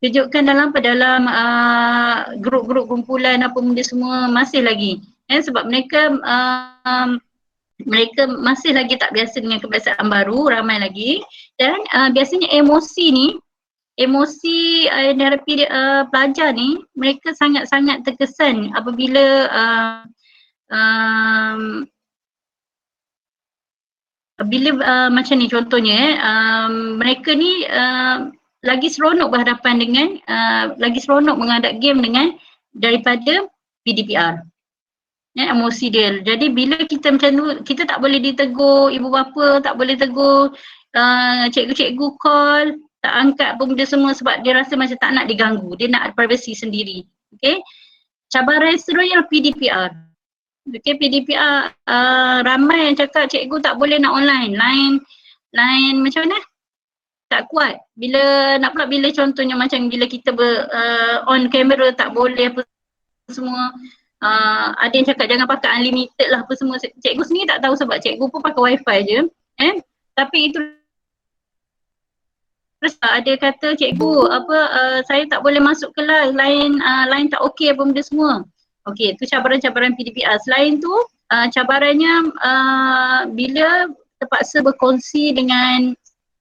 Kejutkan dalam grup-grup kumpulan apa benda semua masih lagi. Sebab mereka mereka masih lagi tak biasa dengan kebiasaan baru, ramai lagi. Dan biasanya emosi yang dihadapi pelajar ni, mereka sangat-sangat terkesan apabila macam ni contohnya mereka ni lagi seronok berhadapan dengan lagi seronok menghadap game dengan daripada PDPR. Emosi dia. Jadi bila kita macam tu, kita tak boleh ditegur ibu bapa, tak boleh tegur cikgu-cikgu call, tak angkat pun benda semua sebab dia rasa macam tak nak diganggu. Dia nak privacy sendiri. Okay. Cabaran seterusnya PDPR. Okay, PDPR ramai yang cakap cikgu tak boleh nak online. Line macam mana? Tak kuat. Bila contohnya macam bila kita on camera tak boleh apa semua. Ada yang cakap jangan pakai unlimited lah apa semua. Cikgu sendiri tak tahu sebab cikgu pun pakai wifi je. Tapi itu ada kata cikgu saya tak boleh masuk kelas, line tak okey apa benda semua. Okey, itu cabaran-cabaran PDPR. Selain tu cabarannya bila terpaksa berkongsi dengan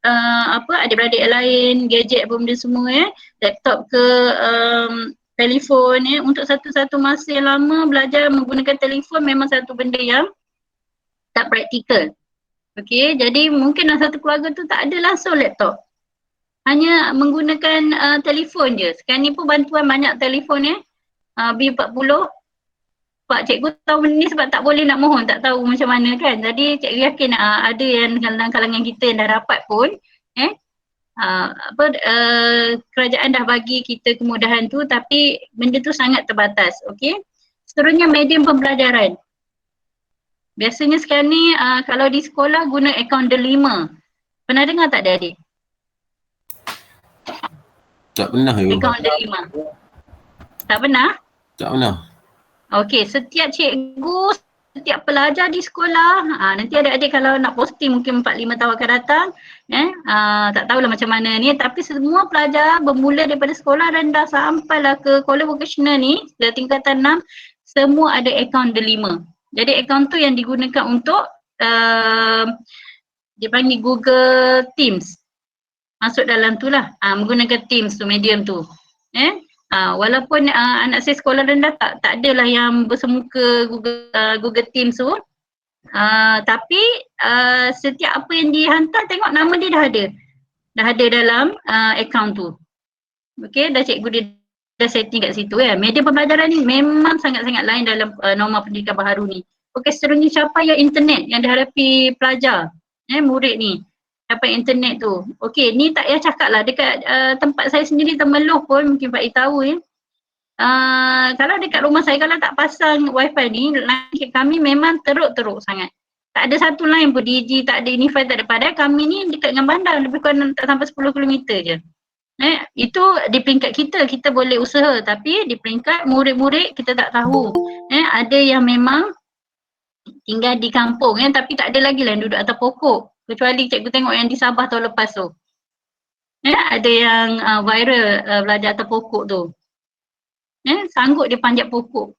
adik-beradik lain, gadget apa benda semua laptop ke telefon untuk satu masa yang lama belajar menggunakan telefon memang satu benda yang tak praktikal. Okey, jadi mungkin dalam satu keluarga tu tak ada langsung laptop. Hanya menggunakan telefon je. Sekarang ni pun bantuan banyak telefon B40. Pak cikgu tahu benda ni sebab tak boleh nak mohon, tak tahu macam mana kan. Jadi cikgu yakin ada yang dalam kalangan kita yang dah rapat pun kerajaan dah bagi kita kemudahan tu tapi benda tu sangat terbatas. Okey. Seterusnya medium pembelajaran. Biasanya sekarang ni kalau di sekolah guna akaun delima. Pernah dengar tak adik-adik? Tak pernah ya. Akaun delima. Tak pernah? Tak pernah. Okey, setiap cikgu, setiap pelajar di sekolah, nanti adik-adik kalau nak posting mungkin 4-5 tahun akan datang, tak tahulah macam mana ni, tapi semua pelajar bermula daripada sekolah rendah sampailah ke kuliah vocational ni, ke tingkatan 6, semua ada akaun delima. Jadi akaun tu yang digunakan untuk dia panggil Google Teams. Masuk dalam tu lah, menggunakan Teams tu, medium tu. Walaupun anak saya sekolah rendah tak adalah yang bersemuka Google Teams tu. Tapi setiap apa yang dihantar tengok nama dia dah ada. Dah ada dalam akaun tu. Okey, dah cikgu dia dah setting kat situ ya. Media pembelajaran ni memang sangat-sangat lain dalam norma pendidikan baharu ni. Okey, seterusnya capaian internet yang dihadapi pelajar, murid ni. Capaian internet tu. Okey, ni tak payah cakap lah. Dekat tempat saya sendiri Temeloh pun mungkin Pak I tahu kalau dekat rumah saya kalau tak pasang wifi ni, line kami memang teruk-teruk sangat. Tak ada satu line pun, DG tak ada, Unify tak ada. Padahal kami ni dekat dengan bandar lebih kurang tak sampai 10 km je. Itu di peringkat kita boleh usaha tapi di peringkat murid-murid kita tak tahu. Ada yang memang tinggal di kampung tapi tak ada lagi lah yang duduk atas pokok. Kecuali cikgu tengok yang di Sabah tahun lepas tu. Ada yang viral belajar atas pokok tu. Sanggup dia panjat pokok.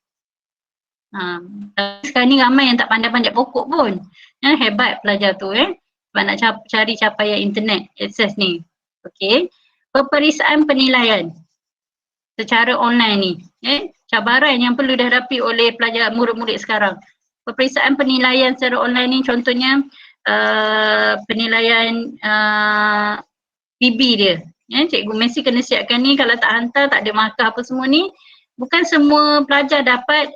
Sekarang ni ramai yang tak pandai panjat pokok pun. Hebat pelajar tu sebab nak cari capaian internet akses ni. Okey. Peperiksaan penilaian secara online ni. Cabaran yang perlu dihadapi oleh pelajar murid-murid sekarang. Peperiksaan penilaian secara online ni contohnya penilaian PB dia. Cikgu mesti kena siapkan ni, kalau tak hantar tak ada markah apa semua ni. Bukan semua pelajar dapat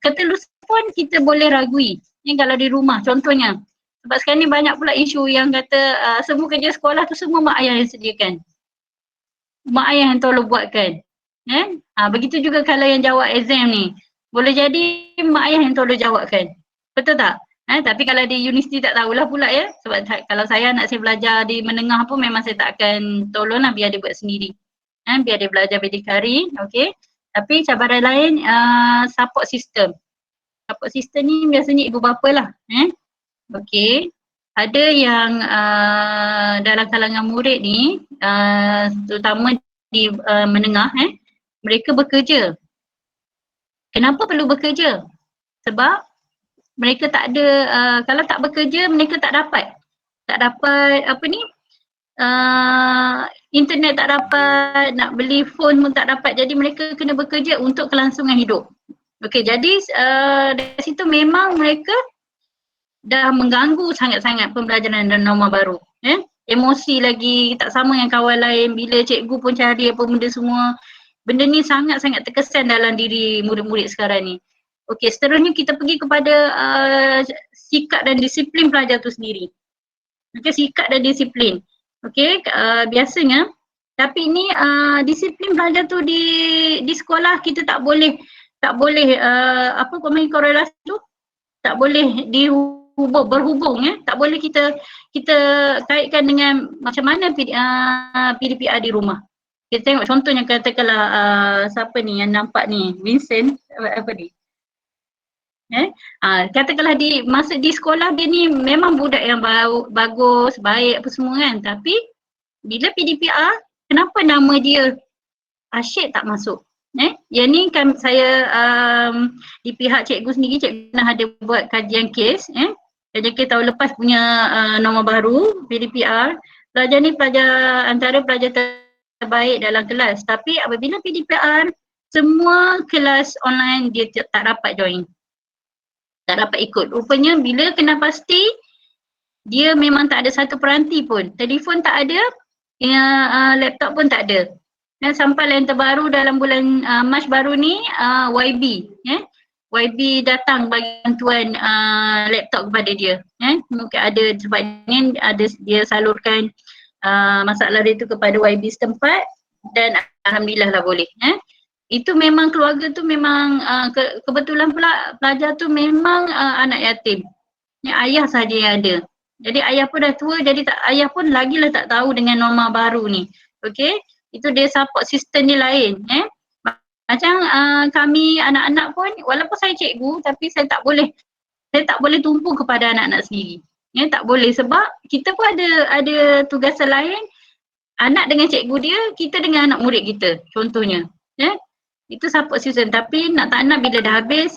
ketulusan pun kita boleh ragui. Kalau di rumah contohnya. Sebab sekarang ni banyak pula isu yang kata semua kerja sekolah tu semua mak ayah yang sediakan. Mak ayah yang tolong buatkan. Begitu juga kalau yang jawab exam ni. Boleh jadi mak ayah yang tolong jawabkan. Betul tak? Tapi kalau di universiti tak tahulah pula ya. Sebab kalau saya anak saya belajar di menengah pun memang saya tak akan tolong lah, biar dia buat sendiri. Biar dia belajar berdikari. Okay. Tapi cabaran lain support system. Support system ni biasanya ibu bapa lah. Okay. Ada yang dalam kalangan murid ni terutama di menengah mereka bekerja. Kenapa perlu bekerja? Sebab mereka tak ada, kalau tak bekerja mereka tak dapat internet tak dapat, nak beli phone pun tak dapat, jadi mereka kena bekerja untuk kelangsungan hidup. Okey, jadi dari situ memang mereka dah mengganggu sangat-sangat pembelajaran dan norma baru. Emosi lagi tak sama dengan kawan lain, bila cikgu pun cari apa benda semua. Benda ni sangat-sangat terkesan dalam diri murid-murid sekarang ni. Okey, seterusnya kita pergi kepada sikap dan disiplin pelajar tu sendiri. Okey, sikap dan disiplin. Okey, biasanya tapi ni disiplin pelajar tu di sekolah kita tak boleh apa komen korelasi tu tak boleh berhubung tak boleh kita kaitkan dengan macam mana PDPR di rumah. Kita tengok contohnya katakanlah siapa ni yang nampak ni, Vincent apa ni? Katakanlah masa di sekolah dia ni memang budak yang bagus, baik apa semua kan, tapi bila PDPR kenapa nama dia Asyik tak masuk? Yang ni kan saya di pihak cikgu sendiri, cikgu pernah ada buat kajian kes, kajian kes tahun lepas punya norma baru PDPR. Pelajar ni antara pelajar terbaik dalam kelas, tapi apabila PDPR semua kelas online dia tak dapat join, tak dapat ikut. Rupanya bila kena pasti dia memang tak ada satu peranti pun, telefon tak ada, laptop pun tak ada. Dan sampai yang terbaru dalam bulan Mac baru ni YB YB datang bagi bantuan laptop kepada dia. Mungkin ada sebabnya dia salurkan masalah dia tu kepada YB setempat dan alhamdulillah lah boleh. Itu memang keluarga tu memang kebetulan pula pelajar tu memang anak yatim. Ayah sahaja yang ada. Jadi ayah pun dah tua, jadi ayah pun lagilah tak tahu dengan norma baru ni. Okey, itu dia support sistem dia lain. Macam kami anak-anak pun, walaupun saya cikgu tapi saya tak boleh tumpu kepada anak-anak sendiri. Tak boleh sebab kita pun ada tugasan lain. Anak dengan cikgu dia, kita dengan anak murid kita contohnya. Itu support system, tapi nak tak nak bila dah habis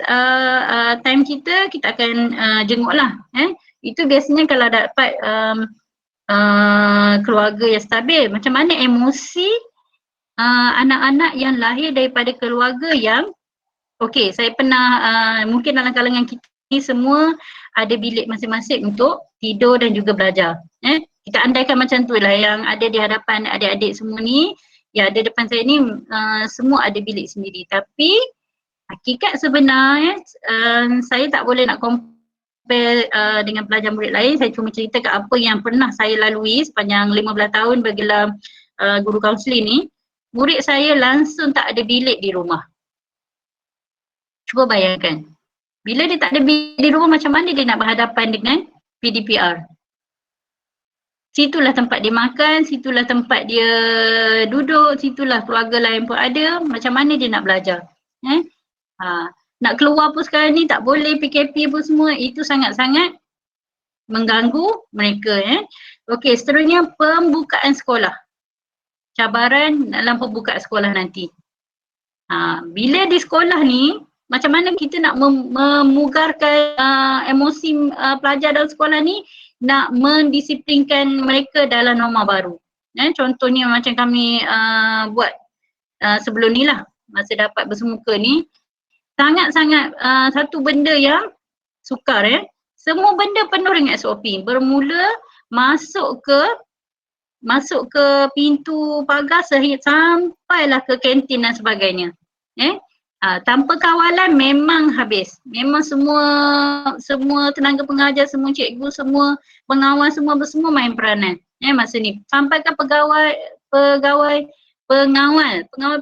time kita akan jenguk lah. Itu biasanya kalau dapat keluarga yang stabil. Macam mana emosi anak-anak yang lahir daripada keluarga yang okey, saya pernah mungkin dalam kalangan kita ni semua ada bilik masing-masing untuk tidur dan juga belajar. Kita andaikan macam tu lah yang ada di hadapan adik-adik semua ni, yang ada depan saya ni semua ada bilik sendiri. Tapi hakikat sebenarnya saya tak boleh nak compare dengan pelajar murid lain. Saya cuma ceritakan apa yang pernah saya lalui sepanjang 15 tahun bergelar guru kaunseling ni. Murid saya langsung tak ada bilik di rumah. Cuba bayangkan. Bila dia tak ada bilik di rumah, macam mana dia nak berhadapan dengan PDPR? Situlah tempat dia makan, situlah tempat dia duduk, situlah keluarga lain pun ada. Macam mana dia nak belajar? Nak keluar pun sekarang ni tak boleh, PKP pun semua. Itu sangat-sangat mengganggu mereka. Okey, seterusnya pembukaan sekolah. Cabaran dalam pembukaan sekolah nanti. Bila di sekolah ni, macam mana kita nak memugarkan emosi pelajar dalam sekolah ni, nak mendisiplinkan mereka dalam norma baru. Contohnya macam kami buat sebelum ni lah, masa dapat bersemuka ni, sangat-sangat satu benda yang sukar. Semua benda penuh dengan SOP. Bermula masuk ke pintu pagar sampailah ke kantin dan sebagainya. Tanpa kawalan memang habis. Memang semua tenaga pengajar, semua cikgu, semua pengawal, semua main peranan. Masa ni. Sampai ke pengawal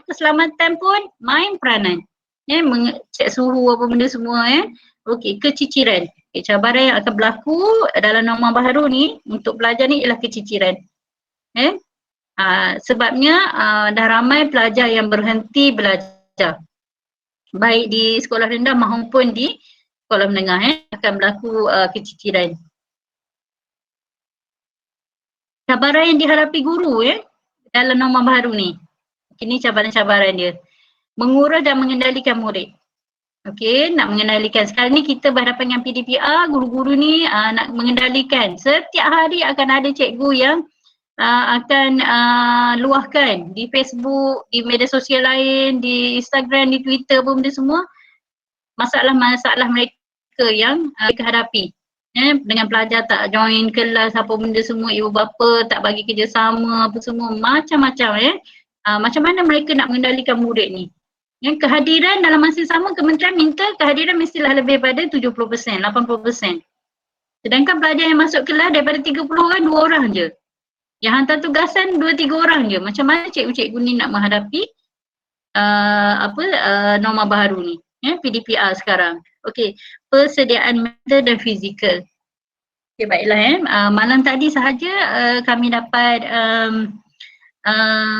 keselamatan pun main peranan. Cek suhu apa benda semua. Okey, keciciran. Cabaran yang akan berlaku dalam norma baru ni untuk pelajar ni ialah keciciran. Sebabnya dah ramai pelajar yang berhenti belajar. Baik di sekolah rendah maupun di sekolah menengah akan berlaku keciciran. Cabaran yang dihadapi guru dalam norma baru ni. Ini cabaran-cabaran dia. Mengurus dan mengendalikan murid. Okey, nak mengendalikan. Sekarang ni kita berhadapan dengan PDPR, guru-guru ni nak mengendalikan. Setiap hari akan ada cikgu yang akan luahkan di Facebook, di media sosial lain, di Instagram, di Twitter pun benda semua masalah-masalah mereka yang mereka hadapi. Dengan pelajar tak join kelas apa benda semua, ibu bapa tak bagi kerjasama apa semua, macam-macam macam mana mereka nak mengendalikan murid ni. Kehadiran dalam masa sama kementerian minta kehadiran mestilah lebih pada 70%, 80%. Sedangkan pelajar yang masuk kelas daripada 30 orang, 2 orang je. Yang hantar tugasan 2-3 orang je. Macam mana cikgu-cikgu ni nak menghadapi norma baru ni, PDPR sekarang. Okey, persediaan mental dan fizikal. Okey, baiklah malam tadi sahaja kami dapat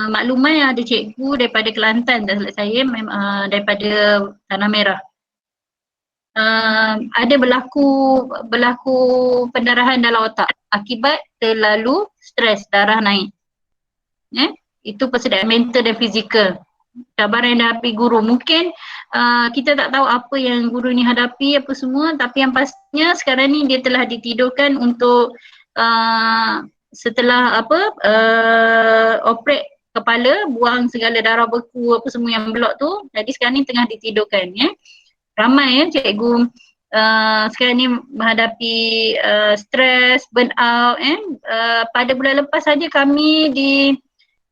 maklumat yang ada cikgu daripada Kelantan, tak silap saya, daripada Tanah Merah. Ada berlaku pendarahan dalam otak akibat terlalu stres, darah naik. Itu persediaan mental dan fizikal. Cabaran yang dihadapi guru. Mungkin kita tak tahu apa yang guru ni hadapi apa semua, tapi yang pastinya sekarang ni dia telah ditidurkan untuk setelah operate kepala, buang segala darah beku apa semua yang blok tu. Jadi sekarang ni tengah ditidurkan. Ramai cikgu sekarang ni menghadapi stres, burn out. Pada bulan lepas saja kami di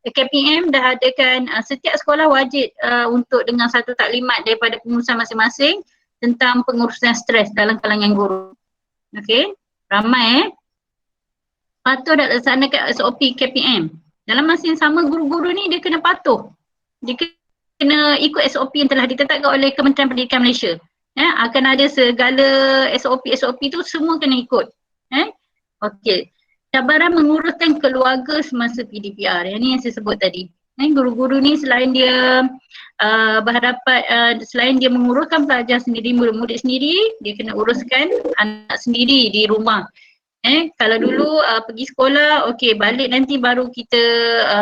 KPM dah adakan setiap sekolah wajib untuk dengar satu taklimat daripada pengurusan masing-masing tentang pengurusan stres dalam kalangan guru. Okey, ramai patuh dan laksanakan SOP KPM. Dalam masa yang sama guru-guru ni dia kena patuh. Dia kena ikut SOP yang telah ditetapkan oleh Kementerian Pendidikan Malaysia. Akan ada segala SOP tu semua kena ikut. Okey. Cabaran menguruskan keluarga semasa PDPR. Yang ni yang saya sebut tadi. Guru-guru ni selain dia berhadapan, selain dia menguruskan pelajar sendiri, murid-murid sendiri, dia kena uruskan anak sendiri di rumah. Kalau dulu pergi sekolah, okey balik nanti baru kita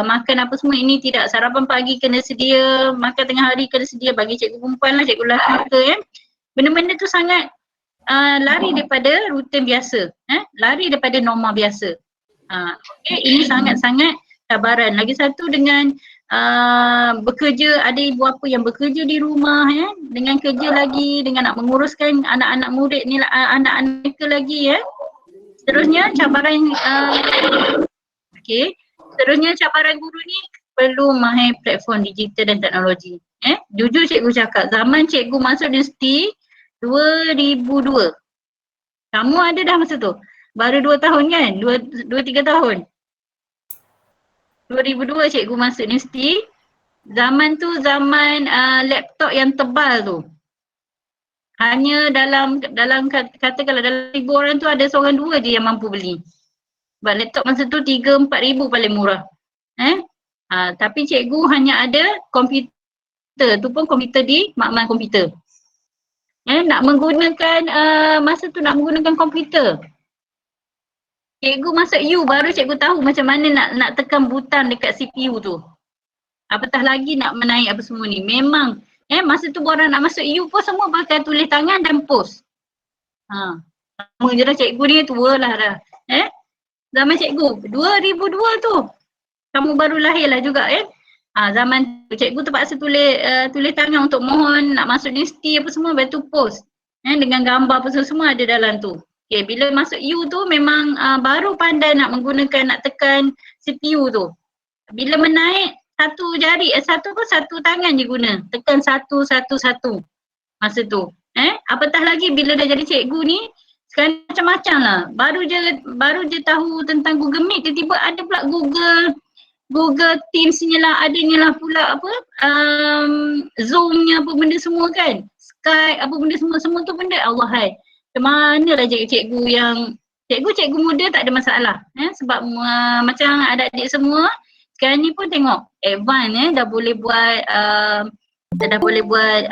makan apa semua. Ini tidak, sarapan pagi kena sedia, makan tengah hari kena sedia, bagi cikgu perempuan lah, cikgu lelaki ke. Benda-benda tu sangat lari daripada rutin biasa, lari daripada norma biasa. Ini sangat-sangat cabaran. Lagi satu dengan bekerja, ada ibu bapa yang bekerja di rumah, dengan kerja lagi, dengan nak menguruskan anak-anak murid ni, anak-anak mereka lagi. Seterusnya cabaran seterusnya cabaran guru ni perlu mahir platform digital dan teknologi. Jujur cikgu cakap, zaman cikgu masuk universiti 2002. Kamu ada dah masa tu? Baru 2 tahun kan? 2-3 tahun. 2002 cikgu masuk universiti. Zaman tu zaman laptop yang tebal tu. Hanya dalam katakanlah dalam 1,000 orang tu ada seorang dua je yang mampu beli. Sebab laptop masa tu 3-4 ribu paling murah. Tapi cikgu hanya ada komputer. Tu pun komputer di makmal komputer. Nak menggunakan masa tu nak menggunakan komputer. Cikgu masuk U baru cikgu tahu macam mana nak tekan butang dekat CPU tu. Apatah lagi nak menaik apa semua ni. Memang masa tu orang nak masuk U pun semua pakai tulis tangan dan post. Sama je dah cikgu ni, tua lah dah. Zaman cikgu 2002 tu. Kamu baru lahir lah juga zaman tu cikgu terpaksa tulis tangan untuk mohon nak masuk universiti apa semua, lepas tu post. Dengan gambar apa semua ada dalam tu. Okay, bila masuk U tu memang baru pandai nak menggunakan, nak tekan CPU tu. Bila menaik satu jari, satu tangan je guna. Tekan satu masa tu. Apatah lagi bila dah jadi cikgu ni, sekarang macam-macam lah. Baru je tahu tentang Google Meet, tiba-tiba ada pula Google Teams ni lah, adanya lah pula Zoom-nya apa benda semua kan. Skype apa benda semua tu benda Allah hai. Macam mana lah cikgu yang, cikgu muda tak ada masalah. Sebab macam adik-adik semua, sekarang ni pun tengok advance dah boleh buat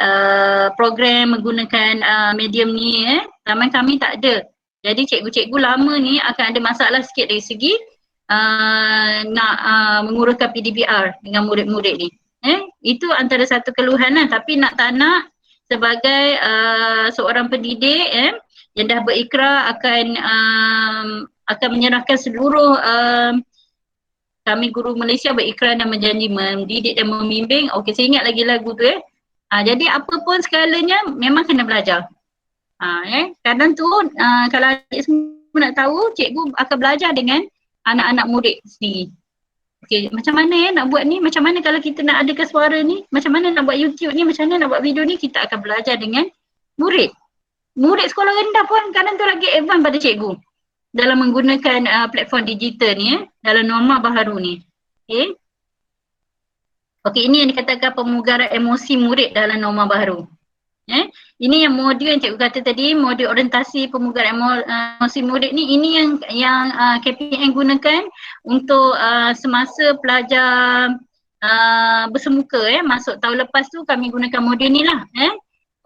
program menggunakan medium ni. Zaman kami tak ada. Jadi cikgu-cikgu lama ni akan ada masalah sikit dari segi nak menguruskan PDPR dengan murid-murid ni. Itu antara satu keluhan lah. Tapi nak tak nak, sebagai seorang pendidik yang dah berikrar akan menyerahkan seluruh kami guru Malaysia berikrar dan berjanji mendidik dan membimbing. Okey, saya ingat lagi lagu tu jadi apa pun skalanya memang kena belajar. Kadang tu kalau adik semua nak tahu, cikgu akan belajar dengan anak-anak murid sendiri. Okey, macam mana nak buat ni, macam mana kalau kita nak adakan suara ni, macam mana nak buat YouTube ni, macam mana nak buat video ni, kita akan belajar dengan murid. Murid sekolah rendah pun kadang tu lagi advance pada cikgu dalam menggunakan platform digital ni dalam norma baharu ni. Okey, ini yang dikatakan pemugaran emosi murid dalam norma baharu. Ini yang modul yang cikgu kata tadi, modul orientasi pemugaran emosi murid ni, ini yang KPM gunakan untuk semasa pelajar bersemuka masuk tahun lepas tu kami gunakan modul ni lah.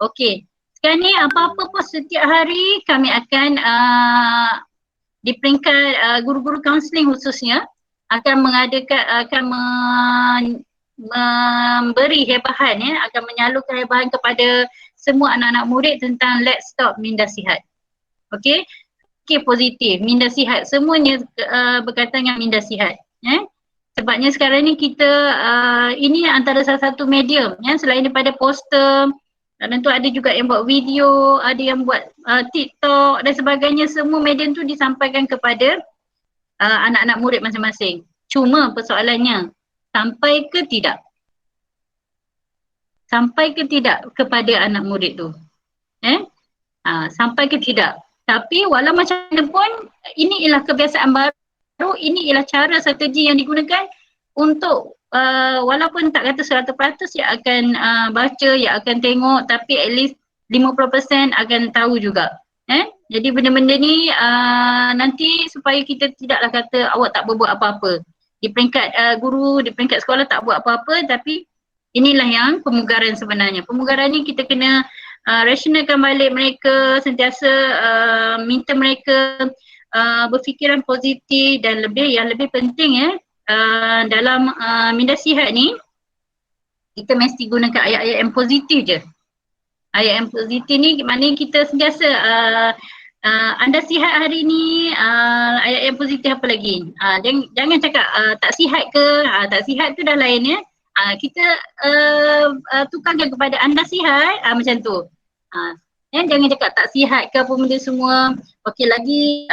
Okey, sekarang ni apa-apa pun setiap hari kami akan di peringkat guru-guru kaunseling khususnya akan memberi hebahan akan menyalurkan hebahan kepada semua anak-anak murid tentang Let's Stop Minda Sihat. Okey, positif, minda sihat, semuanya berkaitan dengan minda sihat. Sebabnya sekarang ni kita ini antara salah satu medium selain daripada poster, dan tu ada juga yang buat video, ada yang buat TikTok dan sebagainya. Semua medium tu disampaikan kepada anak-anak murid masing-masing. Cuma persoalannya, sampai ke tidak? Sampai ke tidak kepada anak murid tu? Sampai ke tidak? Tapi walau macam mana pun, ini ialah kebiasaan baru, ini ialah cara strategi yang digunakan untuk walaupun tak kata 100% yang akan baca, yang akan tengok, tapi at least 50% akan tahu juga. Jadi benda-benda ni nanti supaya kita tidaklah kata awak tak berbuat apa-apa. Di peringkat guru, di peringkat sekolah tak buat apa-apa, tapi inilah yang pemugaran sebenarnya. Pemugaran ni kita kena rasionalkan balik mereka, sentiasa minta mereka berfikiran positif dan yang lebih penting dalam minda sihat ni, kita mesti gunakan ayat-ayat yang positif je. Ayat yang positif ni maknanya kita sentiasa anda sihat hari ni, ayat yang positif apa lagi? Jangan cakap tak sihat ke, tak sihat tu dah lain kita tukarkan kepada anda sihat, macam tu. Jangan cakap tak sihat ke apa benda semua. Okey, lagi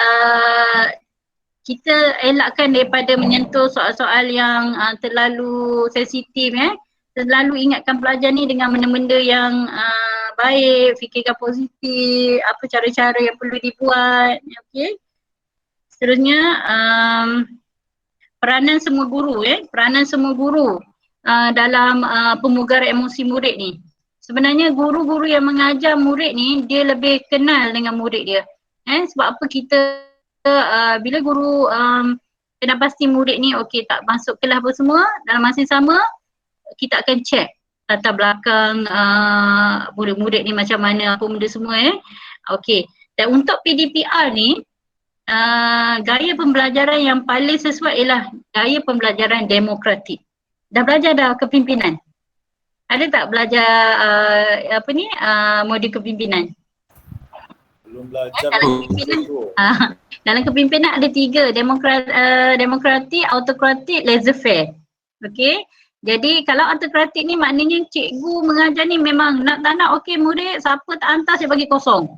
kita elakkan daripada menyentuh soal-soal yang terlalu sensitif. Terlalu ingatkan pelajar ni dengan benda-benda yang baik, fikirkan positif, apa cara-cara yang perlu dibuat. Okey. Seterusnya peranan semua guru peranan semua guru dalam pemugaran emosi murid ni. Sebenarnya guru-guru yang mengajar murid ni, dia lebih kenal dengan murid dia. Sebab apa kita bila guru kena pasti murid ni okey tak masuk kelas apa semua, dalam masa yang sama kita akan check latar belakang murid-murid ni macam mana, apa benda semua Okey. Dan untuk PDPR ni gaya pembelajaran yang paling sesuai ialah gaya pembelajaran demokratik. Dah belajar dah kepimpinan? Ada tak belajar modul kepimpinan? Belum belajar. Dalam kepimpinan ada 3, demokratik, autokratik, laissez-faire. Okey. Jadi kalau autokratik ni maknanya cikgu mengajar ni memang nak tak nak okey murid siapa tak hantar saya bagi kosong.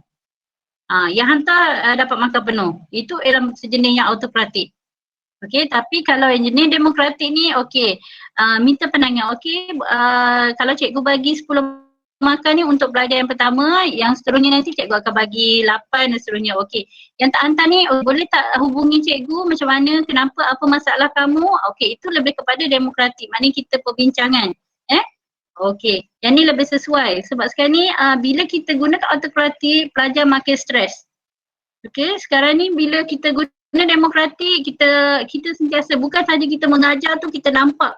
Yang hantar dapat markah penuh. Itu ialah sejenis yang autokratik. Okey, tapi kalau yang jenis demokratik ni okey, minta pandangan. Okey, kalau cikgu bagi 10 markah ni untuk belajar yang pertama, yang seterusnya nanti cikgu akan bagi 8 dan seterusnya. Okey, yang tak hantar ni boleh tak hubungi cikgu macam mana, kenapa, apa masalah kamu. Okey, itu lebih kepada demokratik, maknanya kita perbincangan. Okey, yang ni lebih sesuai sebab sekarang ni bila kita gunakan autokratik, pelajar makin stres. Okey, sekarang ni bila kita guna demokratik, kita sentiasa bukan saja kita mengajar tu kita nampak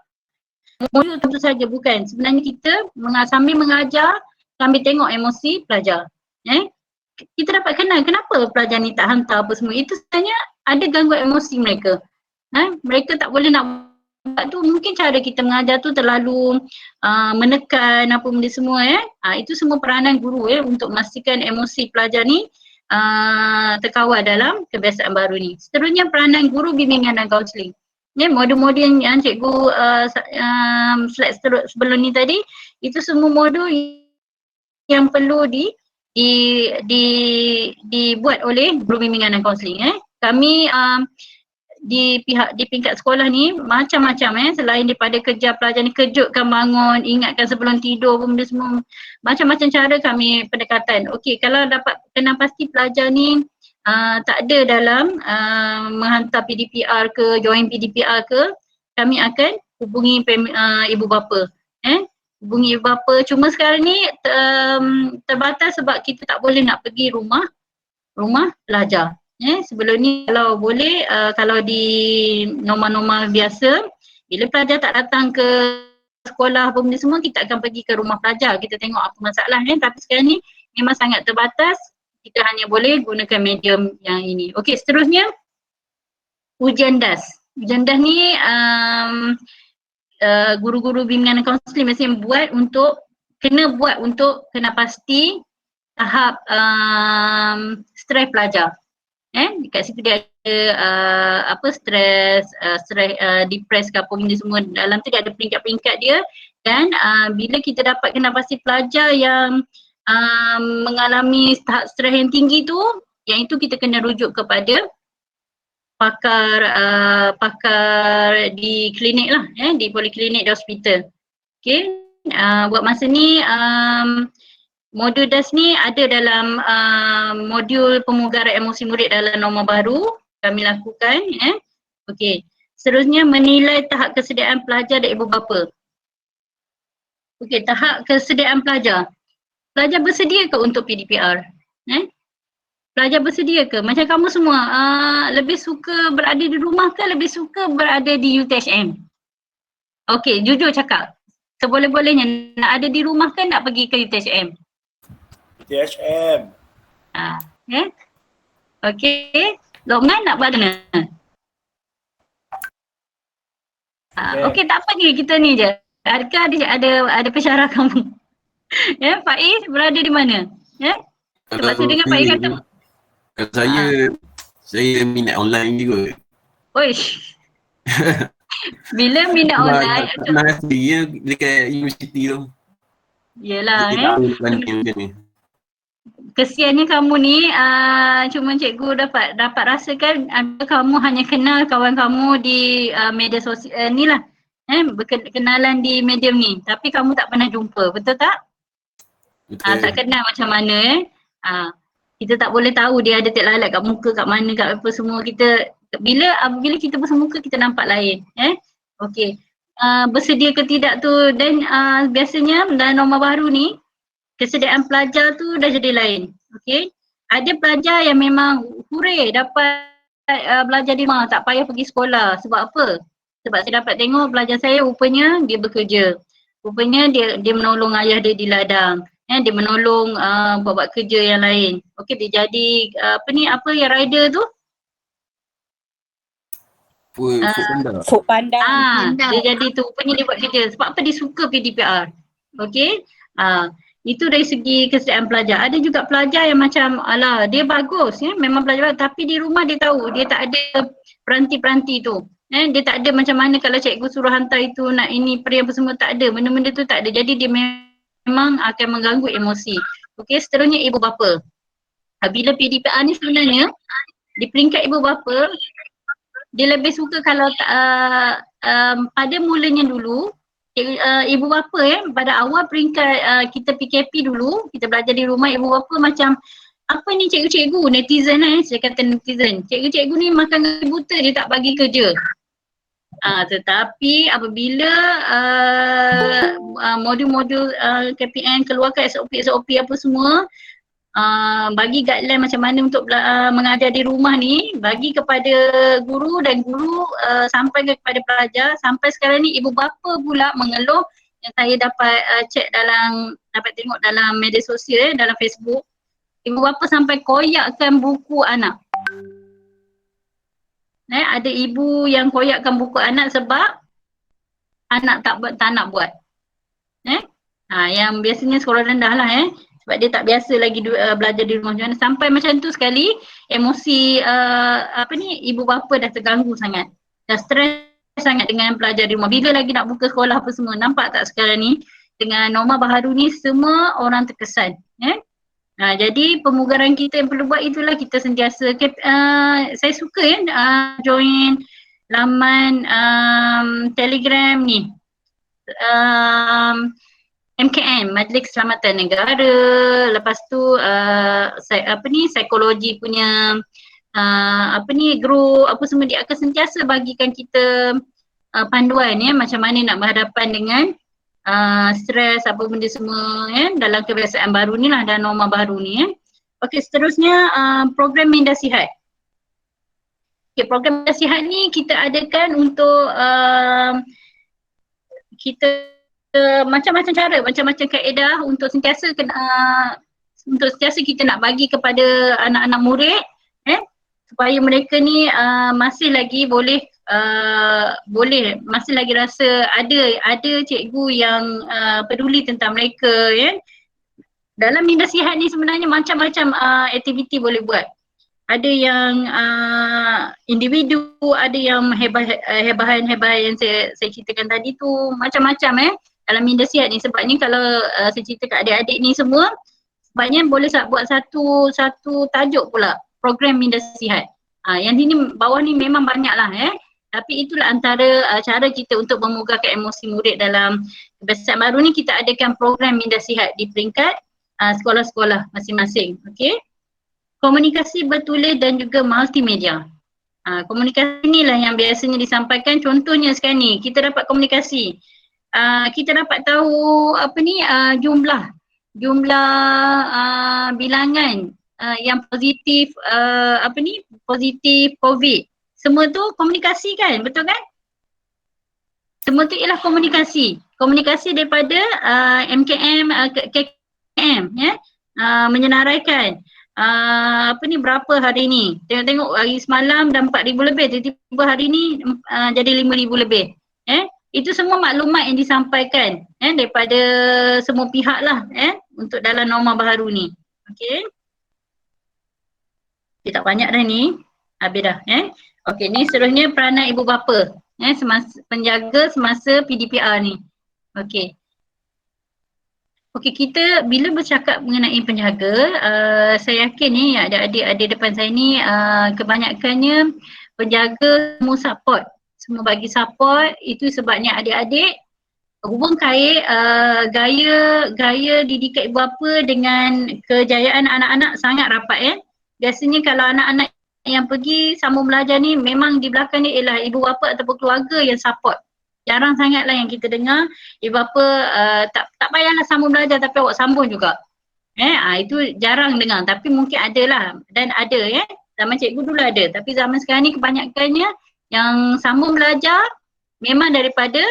modul tentu saja, bukan. Sebenarnya kita sambil mengajar, sambil tengok emosi pelajar. Kita dapat kenal kenapa pelajar ni tak hantar apa semua. Itu sebenarnya ada gangguan emosi mereka. Mereka tak boleh nak tu mungkin cara kita mengajar tu terlalu menekan apa benda semua itu semua peranan guru untuk memastikan emosi pelajar ni terkawal dalam kebiasaan baru ni. Seterusnya peranan guru bimbingan dan kaunseling. Modul-modul yang cikgu slide sebelum ni tadi, itu semua modul yang perlu dibuat oleh guru bimbingan dan kaunseling. Kami di peringkat sekolah ni macam-macam selain daripada kejar pelajar ni, kejutkan bangun, ingatkan sebelum tidur benda semua, macam-macam cara kami pendekatan. Okey, kalau dapat kenal pasti pelajar ni tak ada dalam menghantar PDPR ke, join PDPR ke, kami akan hubungi ibu bapa. Hubungi ibu bapa. Cuma sekarang ni terbatas sebab kita tak boleh nak pergi rumah pelajar. Sebelum ni kalau boleh, kalau di normal-normal biasa, bila pelajar tak datang ke sekolah apa benda semua, kita akan pergi ke rumah pelajar, kita tengok apa masalah tapi sekarang ni memang sangat terbatas, kita hanya boleh gunakan medium yang ini. Okey, seterusnya ujian DAS. Ujian DAS ni guru-guru bimbingan dan kaunseling mesti kena kena pasti tahap stres pelajar. Dekat situ dia ada stres, depres ke apa benda semua, dalam tu dia ada peringkat-peringkat dia, dan bila kita dapat kena pasti pelajar yang mengalami tahap stres yang tinggi tu, yang itu kita kena rujuk kepada pakar di klinik lah, di poliklinik, di hospital. Okay, buat masa ni modul DAS ni ada dalam modul pemugaran emosi murid dalam norma baru kami lakukan. Okey, seterusnya menilai tahap kesediaan pelajar dan ibu bapa. Okey, tahap kesediaan pelajar. Pelajar bersedia ke untuk PDPR? Pelajar bersedia ke? Macam kamu semua, lebih suka berada di rumah ke lebih suka berada di UTHM? Okey, jujur cakap. Seboleh-bolehnya nak ada di rumah ke nak pergi ke UTHM? UTHM. Okey. Lokman nak mana? Okey, tak apa ni, kita ni je. Adakah ada pesyarah kamu? Faiz berada di mana? Sebab saya dengar Faiz kata saya minat online juga. Oish. Bila minat online Dia dekat universiti tu. Yelah Ni. Kesiannya kamu ni cuma cikgu dapat rasakan kamu hanya kenal kawan kamu di media sosial ni lah, berkenalan di medium ni, tapi kamu tak pernah jumpa, betul tak? Betul. Tak kenal macam mana kita tak boleh tahu dia ada tek lalat kat muka, kat mana, kat apa semua. Bila kita bersemuka kita nampak lain. Okey, bersedia ke tidak tu, dan biasanya dalam norma baru ni kesediaan pelajar tu dah jadi lain. Okey, ada pelajar yang memang hureh dapat belajar di rumah, tak payah pergi sekolah. Sebab apa? Sebab saya dapat tengok pelajar saya rupanya dia bekerja. Rupanya dia menolong ayah dia di ladang. Dia menolong buat kerja yang lain. Okey, dia jadi apa yang rider tu? Food panda. Dia jadi tu, rupanya dia buat kerja. Sebab apa? Dia suka PDPR. Okey. Itu dari segi kesediaan pelajar. Ada juga pelajar yang macam, alah dia bagus, memang pelajar bagus, tapi di rumah dia tahu dia tak ada peranti-peranti tu. Dia tak ada macam mana kalau cikgu suruh hantar itu, nak ini, peri apa semua, tak ada. Benda-benda tu tak ada. Jadi dia memang akan mengganggu emosi. Okey, seterusnya ibu bapa. Bila PDPR ni sebenarnya, di peringkat ibu bapa, dia lebih suka kalau pada mulanya dulu, ibu bapa pada awal peringkat kita PKP dulu, kita belajar di rumah, ibu bapa macam apa ni cikgu-cikgu, netizen saya kata netizen, cikgu-cikgu ni makan gaji buta, dia tak bagi kerja. Tetapi apabila modul-modul KPM keluarkan SOP apa semua, bagi guideline macam mana untuk mengajar di rumah ni, bagi kepada guru, dan guru sampai kepada pelajar. Sampai sekarang ni ibu bapa pula mengeluh, yang saya dapat dapat tengok dalam media sosial, dalam Facebook, ibu bapa sampai koyakkan buku anak. Ada ibu yang koyakkan buku anak sebab anak tak nak buat. Yang biasanya sekolah rendah lah sebab dia tak biasa lagi belajar di rumah macam mana. Sampai macam tu sekali emosi ibu bapa dah terganggu sangat. Dah stres sangat dengan belajar di rumah. Bila lagi nak buka sekolah apa semua. Nampak tak sekarang ni dengan norma baharu ni semua orang terkesan. Jadi pemugaran kita yang perlu buat itulah kita sentiasa saya suka join laman Telegram ni MKM, Majlis Keselamatan Negara. Lepas tu psikologi punya group apa semua, dia akan sentiasa bagikan kita panduan macam mana nak berhadapan dengan stres apa benda semua dalam kebiasaan baru ni lah dan norma baru ni Okey, seterusnya program minda sihat. Okay, program minda sihat ni kita adakan untuk kita macam-macam cara, macam-macam kaedah untuk sentiasa kita nak bagi kepada anak-anak murid supaya mereka ni masih lagi boleh masih lagi rasa ada cikgu yang peduli tentang mereka Dalam minda sihat ni sebenarnya macam-macam aktiviti boleh buat. Ada yang individu, ada yang hebahan yang saya ceritakan tadi tu, macam-macam dalam minda sihat ni. Sebabnya kalau saya cerita kat adik-adik ni semua, sebabnya boleh buat satu tajuk pula, program minda sihat. Yang sini bawah ni memang banyak lah tapi itulah antara cara kita untuk memugarkan emosi murid dalam kebiasaan baru ni. Kita adakan program minda sihat di peringkat sekolah-sekolah masing-masing. Okey. Komunikasi bertulis dan juga multimedia. Komunikasi inilah yang biasanya disampaikan. Contohnya sekarang ni kita dapat komunikasi. Kita dapat tahu jumlah bilangan yang positif positif COVID. Semua tu komunikasi kan, betul kan? Semua tu ialah komunikasi. Komunikasi daripada MKM KKM menyenaraikan berapa hari ni. Tengok hari semalam dah 4,000 lebih, tiba-tiba hari ni jadi 5,000 lebih. Itu semua maklumat yang disampaikan daripada semua pihak lah untuk dalam norma baharu ni. Okey. Tak banyak dah ni. Habis dah. Okey, ni seterusnya peranan ibu bapa. Penjaga semasa PDPR ni. Okey. Okey, kita bila bercakap mengenai penjaga, saya yakin ni adik-adik ada depan saya ni kebanyakannya penjaga semua support. Semua bagi support. Itu sebabnya adik-adik hubung kait gaya didikan ibu bapa dengan kejayaan anak-anak sangat rapat Biasanya kalau anak-anak yang pergi sambung belajar ni memang di belakang ni ialah ibu bapa ataupun keluarga yang support. Jarang sangatlah yang kita dengar ibu bapa tak payahlah sambung belajar tapi awak sambung juga. Itu jarang dengar tapi mungkin ada lah dan ada Zaman cikgu dulu ada tapi zaman sekarang ni kebanyakannya yang sambung belajar memang daripada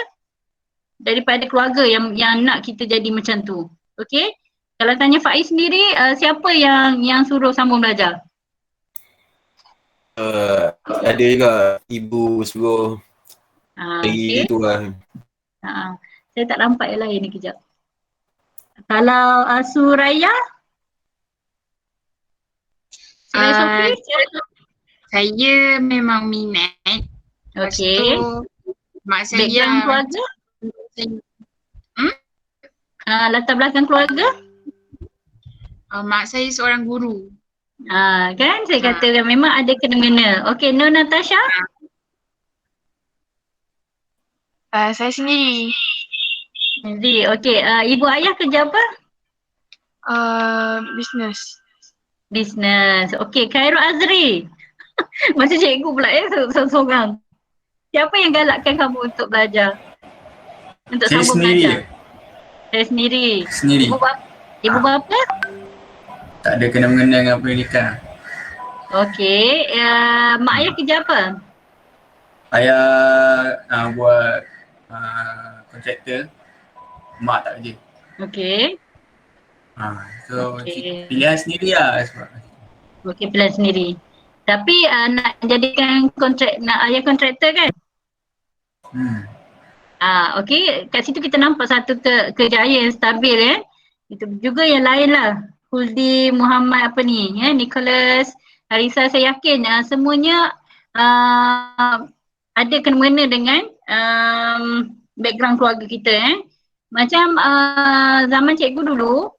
keluarga yang nak kita jadi macam tu. Okey? Kalau tanya Faiz sendiri, siapa yang suruh sambung belajar? Ada juga ibu suruh okay. Itu lah. Saya tak nampak yang lain ni kejap. Kalau Suraya? Suraya Sofi? Saya memang minat. Okey. Mak saya background keluarga? Latar belakang keluarga? Mak saya seorang guru. Kan saya kata memang ada kena-mengena. Okey, Nur Natasha? Saya sendiri. Sendiri. Okey, ibu ayah kerja apa? Business. Business. Okey, Khairul Azri. Macam cikgu pula seorang-seorang. Siapa yang galakkan kamu untuk belajar? Untuk saya sambung sendiri belajar? Saya sendiri. Sendiri. Ibu bapa? Tak ada kena-mengena dengan pendidikan. Okey, mak ayah kerja apa? Ayah buat kontraktor, mak tak kerja. Okey. So Okey. pilihan sendiri lah sebab. Okey, pilihan sendiri. Tapi nak jadikan ayah kontraktor kan? Okey, kat situ kita nampak satu kejayaan yang stabil Itu juga yang lain lah. Huldi, Muhammad apa ni, Nicholas, Harisa, saya yakin semuanya ada kena-mena dengan background keluarga kita Macam zaman cikgu dulu,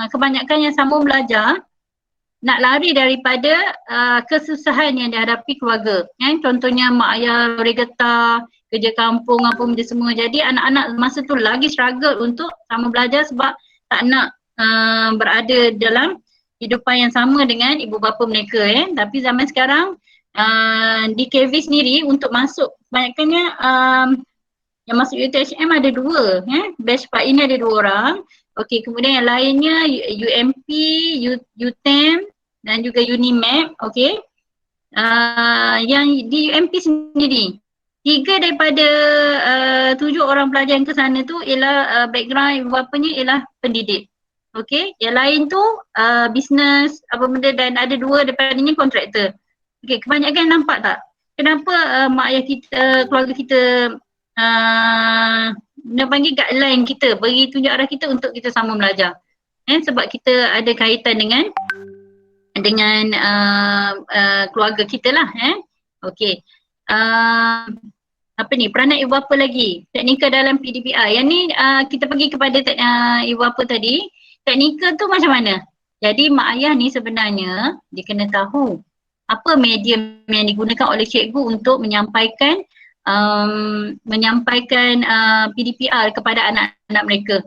kebanyakan yang sambung belajar nak lari daripada kesusahan yang dihadapi keluarga. Contohnya mak ayah lori getah, kerja kampung apa benda semua. Jadi anak-anak masa tu lagi struggle untuk sama belajar sebab tak nak berada dalam kehidupan yang sama dengan ibu bapa mereka Tapi zaman sekarang di KV sendiri untuk masuk kebanyakannya yang masuk UTHM ada 2 batch Pak ini ada 2 orang. Okey, kemudian yang lainnya UMP, UTEM dan juga UNIMAP. Okey. Yang di UMP sendiri 3 daripada 7 orang pelajar yang ke sana tu ialah background ibu bapanya ialah pendidik. Okey, yang lain tu bisnes apa benda dan ada 2 daripadanya kontraktor. Okey, kebanyakan nampak tak? Kenapa mak ayah kita, keluarga kita nak panggil guideline kita, bagi tunjuk arah kita untuk kita sama belajar. Sebab kita ada kaitan dengan keluarga kita lah. Okey. Apa ni, peranan ibu bapa lagi, teknikal dalam PDPR. Yang ni kita pergi kepada ibu bapa tadi, teknikal tu macam mana? Jadi mak ayah ni sebenarnya dia kena tahu apa medium yang digunakan oleh cikgu untuk menyampaikan PDPR kepada anak-anak mereka.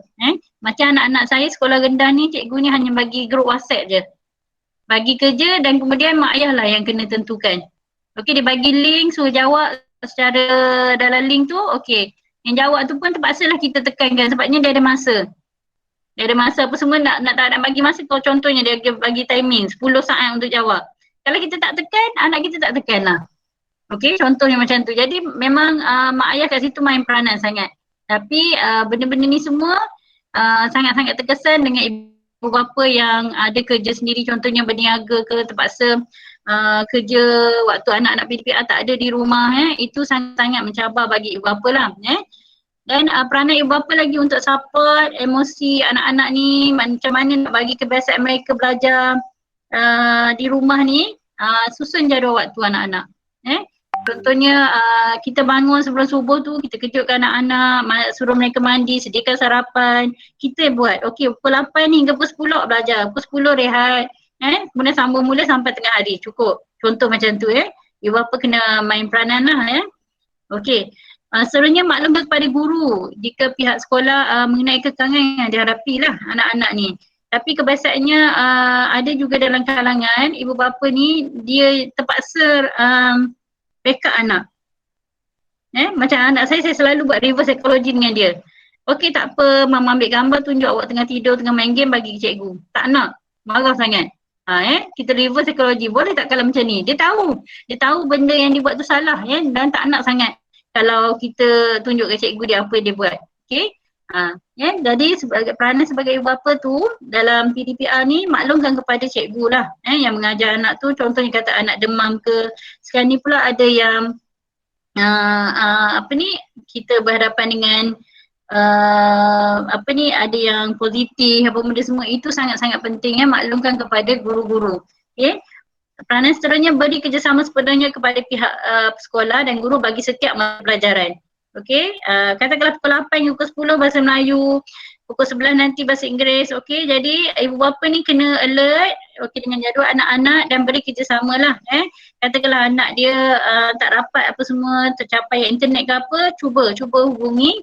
Macam anak-anak saya sekolah rendah ni, cikgu ni hanya bagi grup WhatsApp je. Bagi kerja dan kemudian mak ayah lah yang kena tentukan. Okey, dia bagi link, suruh jawab secara dalam link tu, okey. Yang jawab tu pun terpaksa lah kita tekankan sebabnya dia ada masa. Dia ada masa apa semua nak bagi masa. Kalau contohnya dia bagi timing 10 saat untuk jawab. Kalau kita tak tekan, anak kita tak tekan lah. Okey, contohnya macam tu. Jadi memang mak ayah kat situ main peranan sangat. Tapi benda-benda ni semua sangat-sangat terkesan dengan ibu bapa yang ada kerja sendiri, contohnya berniaga ke, terpaksa kerja waktu anak-anak PDPR tak ada di rumah. Itu sangat-sangat mencabar bagi ibu bapa lah. Dan peranan ibu bapa lagi untuk support emosi anak-anak ni, macam mana nak bagi kebiasaan mereka belajar di rumah ni, susun jadual waktu anak-anak. Contohnya kita bangun sebelum subuh tu, kita kejutkan anak-anak, suruh mereka mandi, sediakan sarapan. Kita buat, okey pukul 8 hingga pukul 10 belajar, pukul 10 rehat, kemudian sambung mula sampai tengah hari, cukup. Contoh macam tu ibu bapa kena main peranan lah. Okey, sebenarnya maklum kepada guru jika pihak sekolah mengenai kekangan yang dihadapi lah anak-anak ni. Tapi kebiasaannya ada juga dalam kalangan ibu bapa ni, dia terpaksa backup anak. Macam anak saya selalu buat reverse psychology dengan dia. Okey, tak apa, mama ambil gambar tunjuk awak tengah tidur, tengah main game, bagi cikgu. Tak nak, marah sangat. Kita reverse psychology, boleh tak kalau macam ni? Dia tahu benda yang dia buat tu salah dan tak nak sangat kalau kita tunjuk ke cikgu dia apa dia buat. Okey. Jadi peranan sebagai ibu bapa tu dalam PDPR ni, maklumkan kepada cikgu lah yang mengajar anak tu. Contohnya kata anak demam ke, sekarang ni pula ada yang kita berhadapan dengan ada yang positif apa benda semua. Itu sangat-sangat penting maklumkan kepada guru-guru. Peranan seterusnya, beri kerjasama sepenuhnya kepada pihak sekolah dan guru bagi setiap pelajaran. Okey, katakanlah pukul 8 hingga pukul 10 bahasa Melayu, pukul 11 nanti bahasa Inggeris. Okey, jadi ibu bapa ni kena alert dengan jadual anak-anak dan beri kerjasama lah. Katakanlah anak dia tak rapat apa semua, tercapai internet ke apa, cuba hubungi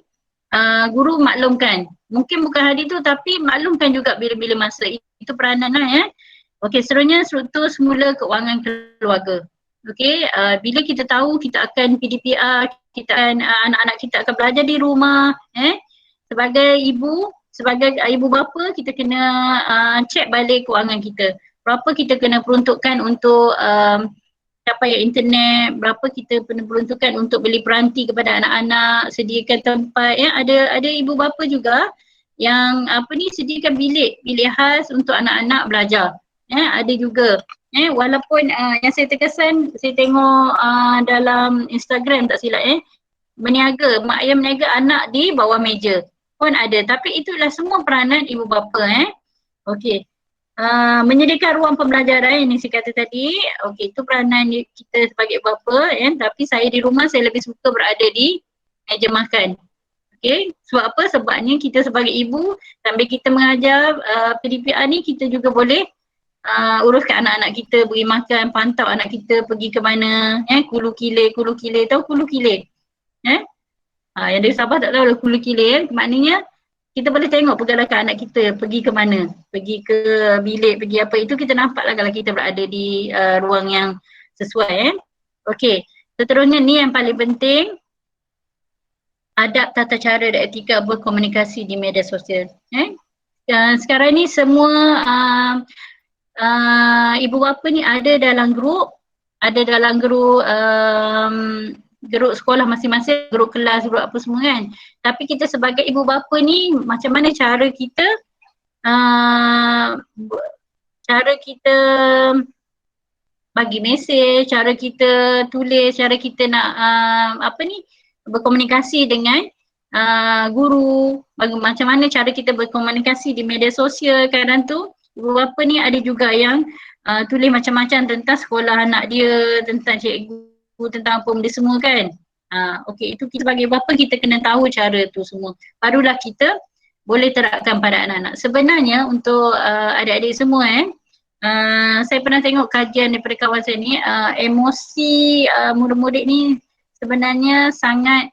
guru, maklumkan. Mungkin bukan hari tu tapi maklumkan juga bila-bila masa. Itu peranan lah. Okey, seterusnya struktur semula keuangan keluarga. Okey, bila kita tahu kita akan PDPR, anak-anak kita akan belajar di rumah, sebagai ibu bapa kita kena cek balik keuangan kita. Berapa kita kena peruntukkan untuk capaian internet, berapa kita kena peruntukkan untuk beli peranti kepada anak-anak, sediakan tempat. Ada ibu bapa juga yang sediakan bilik khas untuk anak-anak belajar. Ada juga. Walaupun yang saya terkesan, saya tengok dalam Instagram tak silap berniaga, mak ayah berniaga, anak di bawah meja pun ada. Tapi itulah semua peranan ibu bapa. Okey. Menyediakan ruang pembelajaran yang saya kata tadi, okey, itu peranan kita sebagai bapa, tapi saya di rumah saya lebih suka berada di meja makan. Okey, sebab apa? Sebabnya kita sebagai ibu sambil kita mengajar PDPR ni, kita juga boleh uruskan anak-anak kita, beri makan, pantau anak kita pergi ke mana, kulu kile, tahu kulu kile? Yang dari Sabah tak tahu lah kulu kile, maknanya kita boleh tengok pergerakan anak kita pergi ke mana, pergi ke bilik, pergi apa, itu kita nampak lah kalau kita berada di ruang yang sesuai. Okey, seterusnya ni yang paling penting, adab tata cara dan etika berkomunikasi di media sosial. Sekarang ni semua ibu bapa ni ada dalam grup grup sekolah masing-masing, grup kelas, grup apa semua kan. Tapi kita sebagai ibu bapa ni, macam mana cara kita bagi mesej, cara kita tulis, cara kita nak berkomunikasi dengan guru, macam mana cara kita berkomunikasi di media sosial. Kadang tu ibu bapa ni ada juga yang tulis macam-macam tentang sekolah anak dia, tentang cikgu, tentang apa benda semua kan. Okey, itu kita sebagai bapa kita kena tahu cara tu semua. Barulah kita boleh terapkan pada anak-anak. Sebenarnya untuk adik-adik semua saya pernah tengok kajian daripada kawan saya ni, emosi murid-murid ni sebenarnya sangat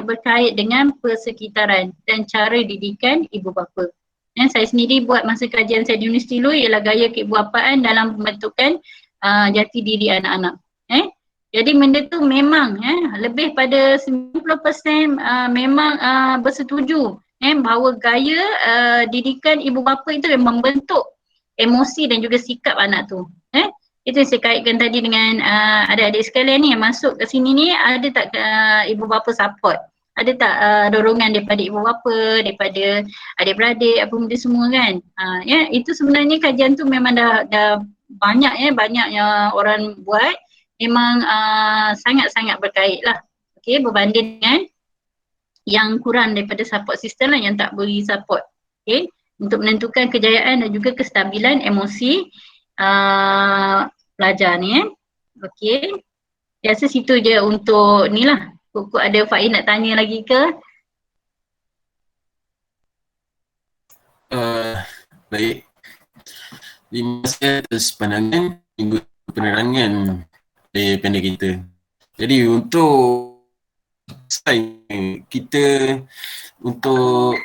berkait dengan persekitaran dan cara didikan ibu bapa. Saya sendiri buat masa kajian saya di Universiti Lui ialah gaya keibuapaan dalam pembentukan jati diri anak-anak. Jadi benda tu memang lebih pada 90% memang bersetuju bahawa gaya didikan ibu bapa itu memang membentuk emosi dan juga sikap anak tu. Itu yang saya kaitkan tadi dengan adik-adik sekalian ni yang masuk ke sini ni, ada tak ibu bapa support? Ada tak dorongan daripada ibu bapa, daripada adik-beradik, apa benda semua kan? Itu sebenarnya kajian tu memang dah banyak yang orang buat. Memang sangat-sangat berkait lah. Okay, berbanding dengan yang kurang daripada support system lah, yang tak beri support. Okay, untuk menentukan kejayaan dan juga kestabilan emosi pelajar ni. Okay, biasa situ je untuk ni lah. Kok ada Faiz nak tanya lagi ke? Baik. Terima kasih atas pandangan dan penerangan panel kita. Jadi untuk kita untuk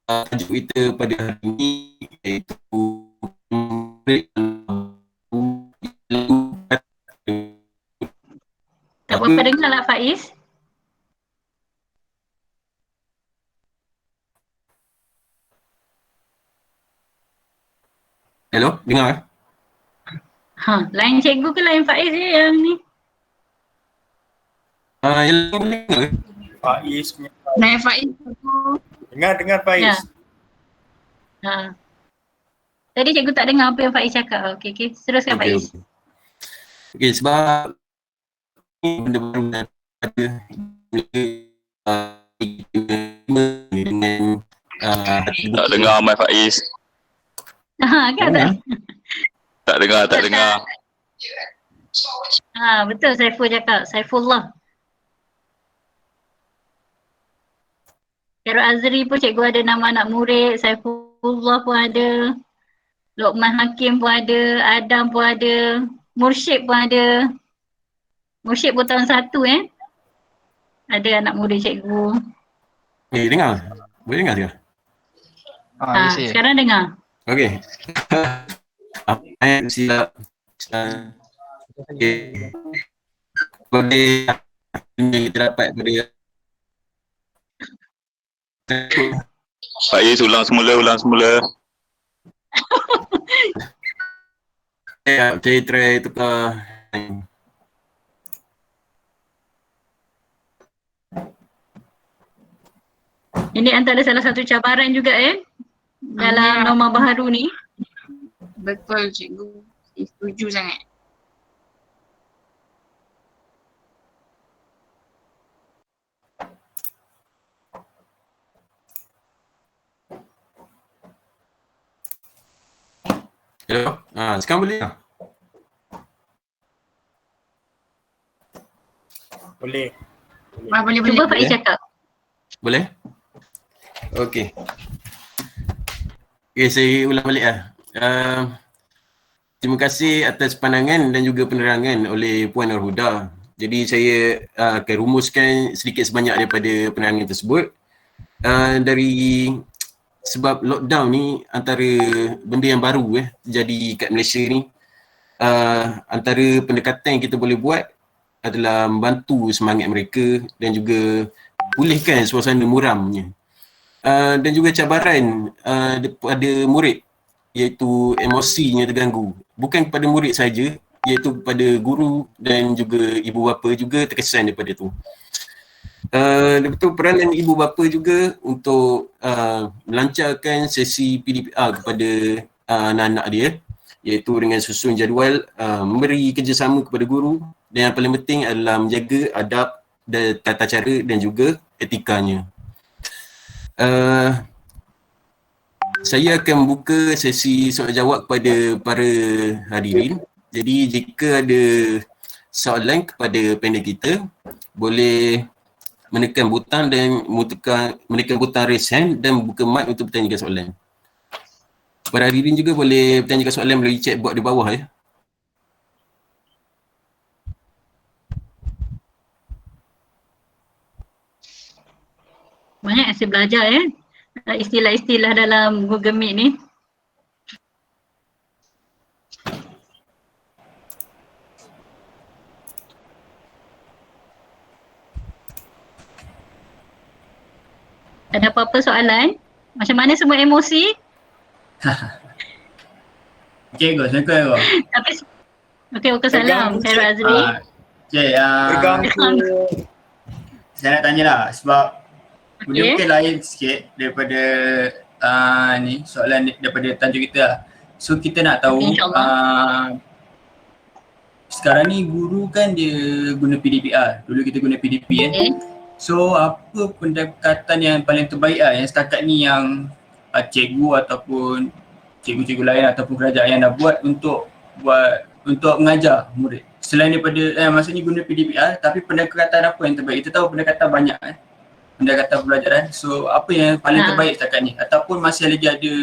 tajuk kita pada hari ini iaitu tak berapa dengar lah Faiz. Hello, dengar? Lain cikgu ke lain Faiz je yang ni? Yang lain dengar ke? Faiz punya. Naik Faiz. Dengar Faiz. Tadi cikgu tak dengar apa yang Faiz cakap. Okey, teruskan Faiz. Okey, sebab ni benda baru dan ada dengan tak dengar Ahmad Faiz. Kan tak? Tak dengar. Betul Saiful cakap, Saifullah. Khairul Azri pun cikgu ada nama anak murid, Saifullah pun ada, Luqman Hakim pun ada, Adam pun ada, Mursyid pun ada. Mursyid pun tahun 1 ada anak murid cikgu. Dengar? Boleh dengar ke? Sekarang dengar. Okey. Apa silap? Okey. Boleh kita dapat pada Faiz ulang semula. Saya try tukar. Ini antara salah satu cabaran juga dalam norma baharu ni. Betul cikgu. Saya setuju sangat. Hello? Sekarang boleh tak? Boleh. Boleh Cuba Pak boleh. cakap. Boleh? Okey. Okay, saya ulang balik lah. Terima kasih atas pandangan dan juga penerangan oleh Puan Nurhuda. Jadi saya akan rumuskan sedikit sebanyak daripada penerangan tersebut. Dari sebab lockdown ni antara benda yang baru terjadi kat Malaysia ni, antara pendekatan yang kita boleh buat adalah membantu semangat mereka dan juga pulihkan suasana muramnya. Dan juga cabaran daripada murid, iaitu emosinya terganggu. Bukan kepada murid saja, iaitu kepada guru dan juga ibu bapa juga terkesan daripada tu. Betul peranan ibu bapa juga untuk melancarkan sesi PDPR kepada anak-anak dia, iaitu dengan susun jadual, memberi kerjasama kepada guru dan yang paling penting adalah menjaga adab dan tata cara dan juga etikanya. Saya akan membuka sesi soal jawab kepada para hadirin. Jadi jika ada soalan kepada panel kita, boleh menekan butang dan menekan butang raise hand dan buka mic untuk bertanyakan soalan. Para hadirin juga boleh bertanyakan soalan melalui chat box di bawah ya. Banyak yang saya belajar istilah-istilah dalam Google Meet ni. Ada apa-apa soalan? Macam mana semua emosi? Okay, Assalamualaikum. Tapi okey, Waalaikumsalam. Khairul Azri. Okay, Terganggu. saya nak tanya lah sebab benda Okey. mungkin lain sikit daripada ni soalan daripada tajuk kita lah. So kita nak tahu Okey, insyaAllah. sekarang ni guru kan dia guna PDPR. Dulu kita guna PDP kan. Okey. So apa pendekatan yang paling terbaik yang setakat ni yang cikgu ataupun cikgu-cikgu lain ataupun kerajaan yang dah buat untuk mengajar murid. Selain daripada maksudnya guna PDPR, tapi pendekatan apa yang terbaik? Kita tahu pendekatan banyak pendekatan pembelajaran. So apa yang paling terbaik setakat ni? Ataupun masih lagi ada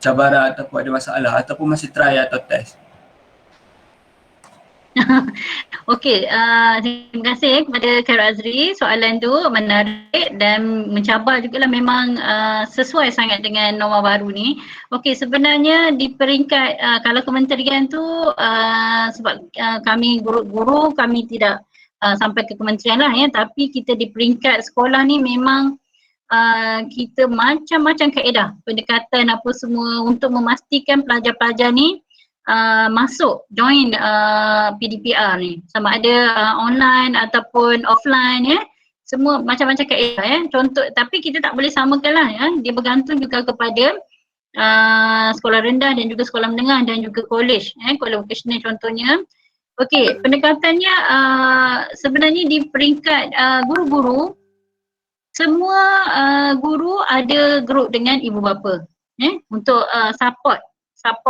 cabaran ataupun ada masalah ataupun masih try atau test? Okey, terima kasih kepada Khairul Azri. Soalan tu menarik dan mencabar jugalah, memang sesuai sangat dengan norma baru ni. Okey, sebenarnya di peringkat kalau kementerian tu sebab kami guru-guru kami tidak sampai ke kementerian lah ya, tapi kita di peringkat sekolah ni memang kita macam-macam kaedah pendekatan apa semua untuk memastikan pelajar-pelajar ni masuk join PDPR ni, sama ada online ataupun offline ya, semua macam-macam kaedah ya. Contoh, tapi kita tak boleh samakan lah ya, dia bergantung juga kepada sekolah rendah dan juga sekolah menengah dan juga college college vocational contohnya. Okey, pendekatannya sebenarnya di peringkat guru-guru, semua guru ada group dengan ibu bapa untuk support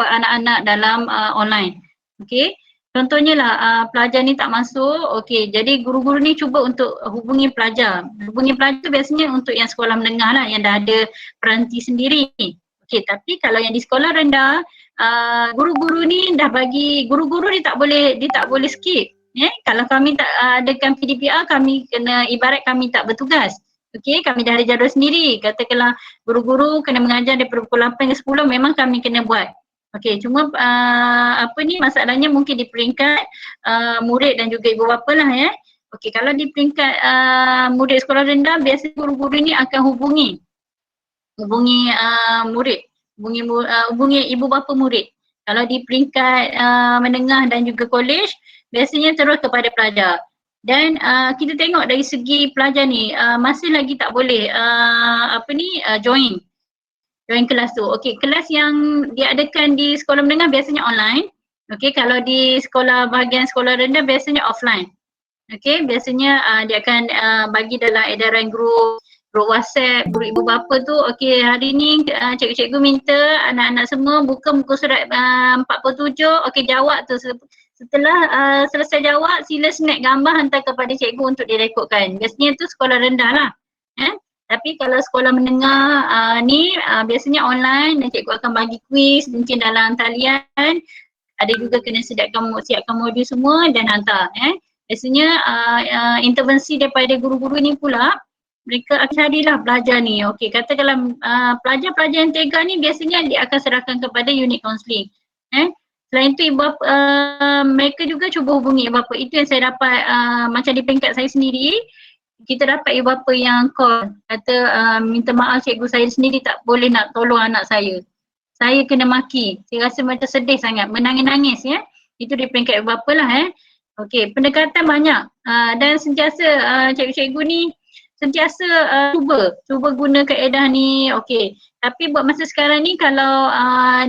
anak-anak dalam online. Okey, contohnya lah pelajar ni tak masuk, okey, jadi guru-guru ni cuba untuk hubungi pelajar. Hubungi pelajar tu biasanya untuk yang sekolah menengah lah, yang dah ada peranti sendiri. Okey, tapi kalau yang di sekolah rendah, guru-guru ni dah bagi, guru-guru ni tak boleh skip. Kalau kami tak adakan PDPR, kami kena, ibarat kami tak bertugas. Okey, kami dah ada jadual sendiri. Katakanlah guru-guru kena mengajar daripada pukul 8 ke 10, memang kami kena buat. Okey, cuma masalahnya mungkin di peringkat murid dan juga ibu bapa lah ya. Okey, kalau di peringkat murid sekolah rendah, biasanya guru-guru ni akan hubungi murid, hubungi ibu bapa murid. Kalau di peringkat menengah dan juga college, biasanya terus kepada pelajar. Dan kita tengok dari segi pelajar ni masih lagi tak boleh join kelas tu. Okey, kelas yang diadakan di sekolah menengah biasanya online. Okey, kalau di bahagian sekolah rendah biasanya offline. Okey, biasanya dia akan bagi dalam edaran group grup WhatsApp, grup ibu bapa tu, okey hari ni cikgu-cikgu minta anak-anak semua buka muka surat 47, okey jawab tu. Setelah selesai jawab, sila snap gambar hantar kepada cikgu untuk direkodkan. Biasanya tu sekolah rendah lah. Tapi kalau sekolah menengah biasanya online dan cikgu akan bagi kuis mungkin dalam talian. Ada juga kena siapkan modul semua dan hantar. Biasanya intervensi daripada guru-guru ni pula, mereka akan carilah pelajar ni. Okey, katakanlah pelajar-pelajar yang tega ni biasanya dia akan serahkan kepada unit kaunseling. Selain itu mereka juga cuba hubungi ibu bapa. Itu yang saya dapat macam di peringkat saya sendiri. Kita dapat ibu bapa yang call kata minta maaf cikgu, saya sendiri tak boleh nak tolong anak saya. Saya kena maki. Saya rasa macam sedih sangat, menangis-nangis ya. Itu di peringkat ibu bapa lah Okey, pendekatan banyak dan sentiasa cikgu-cikgu ni sentiasa cuba guna kaedah ni. Okey, tapi buat masa sekarang ni kalau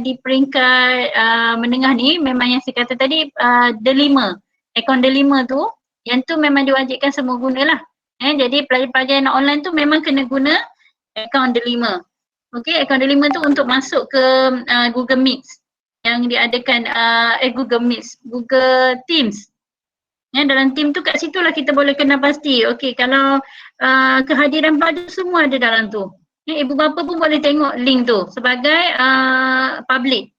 di peringkat menengah ni memang yang saya kata tadi delima, akaun delima tu yang tu memang diwajibkan semua gunalah. Jadi pelajar-pelajar yang online tu memang kena guna akaun delima. Okey, akaun delima tu untuk masuk ke Google Meet yang diadakan Google Teams. Dalam team tu kat situ lah kita boleh kenal pasti. Okey, kalau kehadiran pelajar semua ada dalam tu. Ibu bapa pun boleh tengok link tu sebagai public.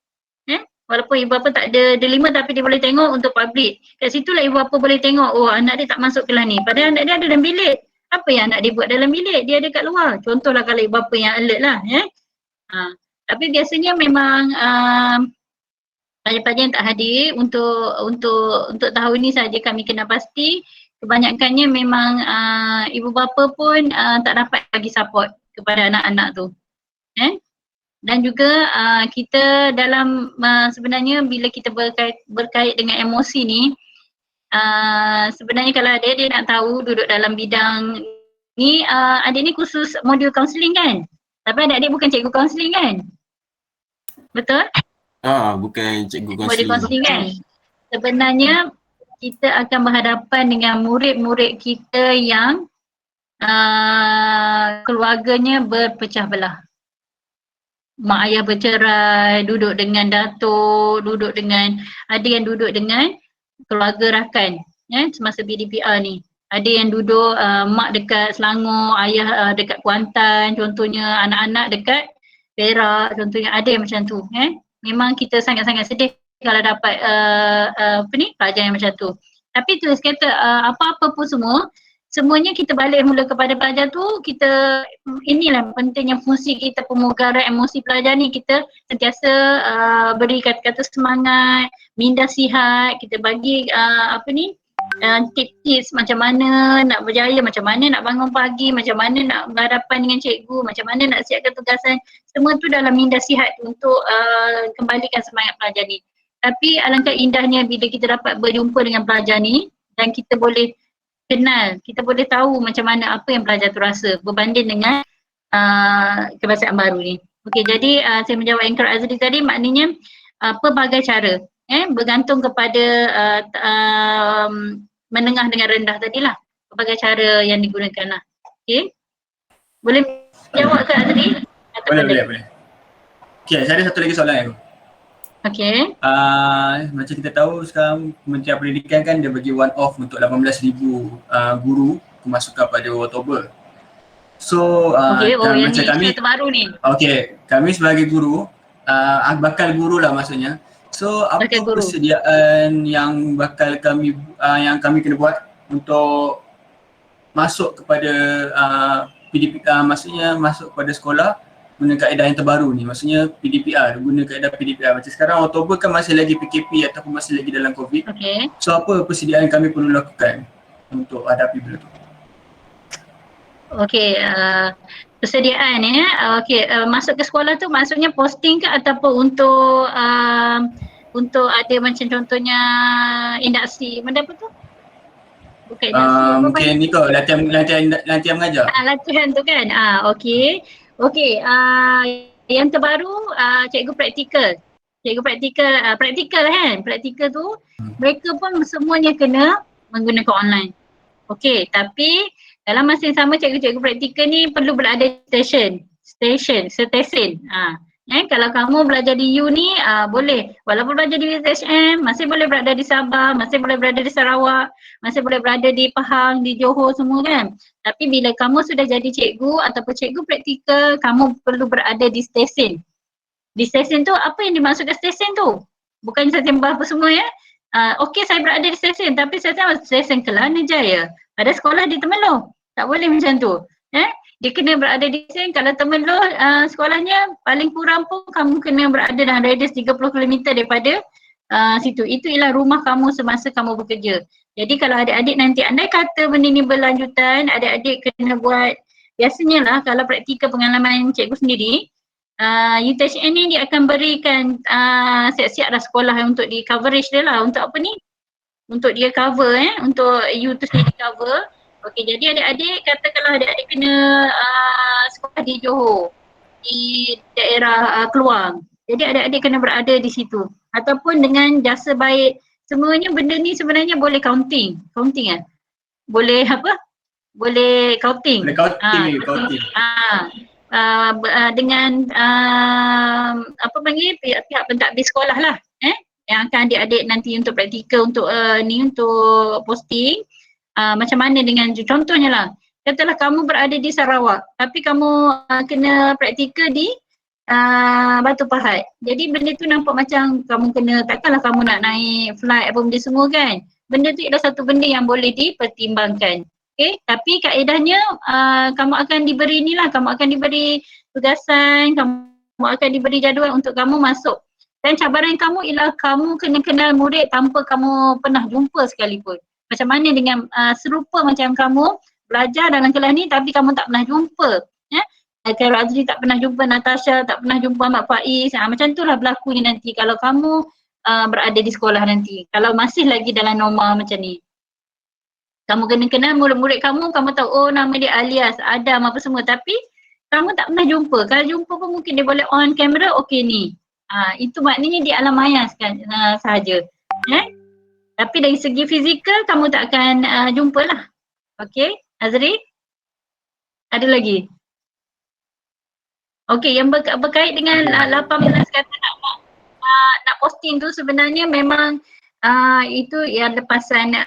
Walaupun ibu bapa tak ada delima tapi dia boleh tengok untuk public. Kat situ lah ibu bapa boleh tengok, oh anak dia tak masuk kelas ni. Padahal anak dia ada dalam bilik. Apa yang anak dia buat dalam bilik? Dia ada kat luar. Contohlah kalau ibu bapa yang alert lah. Tapi biasanya memang pelajar-pelajar yang tak hadir untuk tahun ni saja kami kena pasti kebanyakannya memang ibu bapa pun tak dapat bagi support kepada anak-anak tu. Dan juga kita dalam sebenarnya bila kita berkait dengan emosi ni, sebenarnya kalau ada dia nak tahu duduk dalam bidang ni, adik ni khusus modul kaunseling kan? Tapi adik bukan cikgu kaunseling kan? Betul? Bukan cikgu Modul kaunseling. kaunseling kan? Sebenarnya kita akan berhadapan dengan murid-murid kita yang keluarganya berpecah belah. Mak ayah bercerai, duduk dengan datuk, ada yang duduk dengan keluarga rakan semasa PDPR ni. Ada yang duduk mak dekat Selangor, ayah dekat Kuantan contohnya, anak-anak dekat Perak contohnya, ada yang macam tu. Memang kita sangat-sangat sedih kalau dapat pelajar yang macam tu. Tapi tu saya kata apa-apa pun semuanya kita balik mula kepada pelajar tu. Inilah pentingnya fungsi kita pemugaran emosi pelajar ni. Kita sentiasa beri kata-kata semangat, minda sihat, kita bagi tips-tips macam mana nak berjaya, macam mana nak bangun pagi, macam mana nak berhadapan dengan cikgu, macam mana nak siapkan tugasan. Semua tu dalam minda sihat untuk kembalikan semangat pelajar ni. Tapi alangkah indahnya bila kita dapat berjumpa dengan pelajar ni dan kita boleh kenal, kita boleh tahu macam mana apa yang pelajar tu rasa berbanding dengan kebiasaan baru ni. Okey, jadi saya menjawab Anchor Azri tadi, maknanya pelbagai cara bergantung kepada menengah dengan rendah tadilah, pelbagai cara yang digunakan lah. Okey, boleh jawab ke Azri? Boleh. Okey, saya ada satu lagi soalan aku. Okey. Macam kita tahu sekarang Kementerian Pendidikan kan dia bagi one off untuk 18,000 guru kemasukan pada Oktober. So yang macam kami terbaru ni. Okey, kami sebagai guru bakal guru lah maksudnya. So apa persediaan yang bakal yang kami kena buat untuk masuk kepada maksudnya masuk kepada sekolah guna kaedah yang terbaru ni, maksudnya PDPR, guna kaedah PDPR. Macam sekarang Oktober kan masih lagi PKP ataupun masih lagi dalam COVID. Okay. So apa persediaan yang kami perlu lakukan untuk hadapi benda tu? Okey, persediaan okey, masuk ke sekolah tu maksudnya posting ke ataupun untuk ada macam contohnya induksi, benda apa tu? Bukan induksi, mungkin ni kot latihan mengajar. Latihan tu kan. Okey. Okey, yang terbaru cikgu praktikal. Cikgu praktikal kan. Praktikal tu mereka pun semuanya kena menggunakan online. Okey, tapi dalam masa yang sama cikgu-cikgu praktikal ni perlu berada di stesen. Kalau kamu belajar di U ni boleh, walaupun belajar di UTHM masih boleh berada di Sabah, masih boleh berada di Sarawak, masih boleh berada di Pahang, di Johor semua kan. Tapi bila kamu sudah jadi cikgu ataupun cikgu praktikal, kamu perlu berada di stesen. Di stesen tu apa yang dimaksudkan stesen tu? Bukan stesen apa semua ya. Okey saya berada di stesen tapi stesen Kelana Jaya. Ada sekolah di Temerloh. Tak boleh macam tu. Dia kena berada di stesen. Kalau Temerloh sekolahnya paling kurang pun kamu kena berada dalam radius 30 km daripada situ. Itu ialah rumah kamu semasa kamu bekerja. Jadi kalau adik-adik nanti andai kata benda ni berlanjutan, adik-adik kena buat, biasanya lah kalau praktikal pengalaman cikgu sendiri, UTHM ni dia akan berikan siap-siap dah sekolah untuk di coverage dia lah, untuk apa ni? Untuk dia cover untuk you tu sendiri cover. Okey, jadi adik-adik katakanlah adik-adik kena sekolah di Johor, di daerah Keluang. Jadi adik-adik kena berada di situ. Ataupun dengan jasa baik, semuanya benda ni sebenarnya boleh counting boleh apa? Boleh counting. Boleh counting. Dengan apa panggil pihak pentadbir sekolah lah yang akan adik-adik nanti untuk praktikal untuk untuk posting macam mana dengan contohnya lah, katalah kamu berada di Sarawak tapi kamu kena praktikal di Batu Pahat. Jadi benda tu nampak macam kamu kena, takkanlah kamu nak naik flight apa benda semua kan. Benda tu adalah satu benda yang boleh dipertimbangkan. Okay, tapi kaedahnya kamu akan diberi ni lah, kamu akan diberi tugasan, kamu akan diberi jadual untuk kamu masuk. Dan cabaran kamu ialah kamu kena kenal murid tanpa kamu pernah jumpa sekalipun. Macam mana dengan serupa macam kamu belajar dalam kelas ni tapi kamu tak pernah jumpa. Kalau Azri tak pernah jumpa Natasha, tak pernah jumpa Ahmad Faiz, macam tu lah berlakunya nanti kalau kamu berada di sekolah nanti. Kalau masih lagi dalam norma macam ni. Kamu kena kenal murid-murid kamu, kamu tahu oh nama dia Alias, Adam apa semua tapi kamu tak pernah jumpa. Kalau jumpa pun mungkin dia boleh on kamera, okey ni. Itu maknanya di alam maya sahaja. Tapi dari segi fizikal kamu tak akan jumpa lah. Okey, Azri? Ada lagi? Okey, yang berkait dengan 18 kata nak posting tu sebenarnya memang itu yang lepasan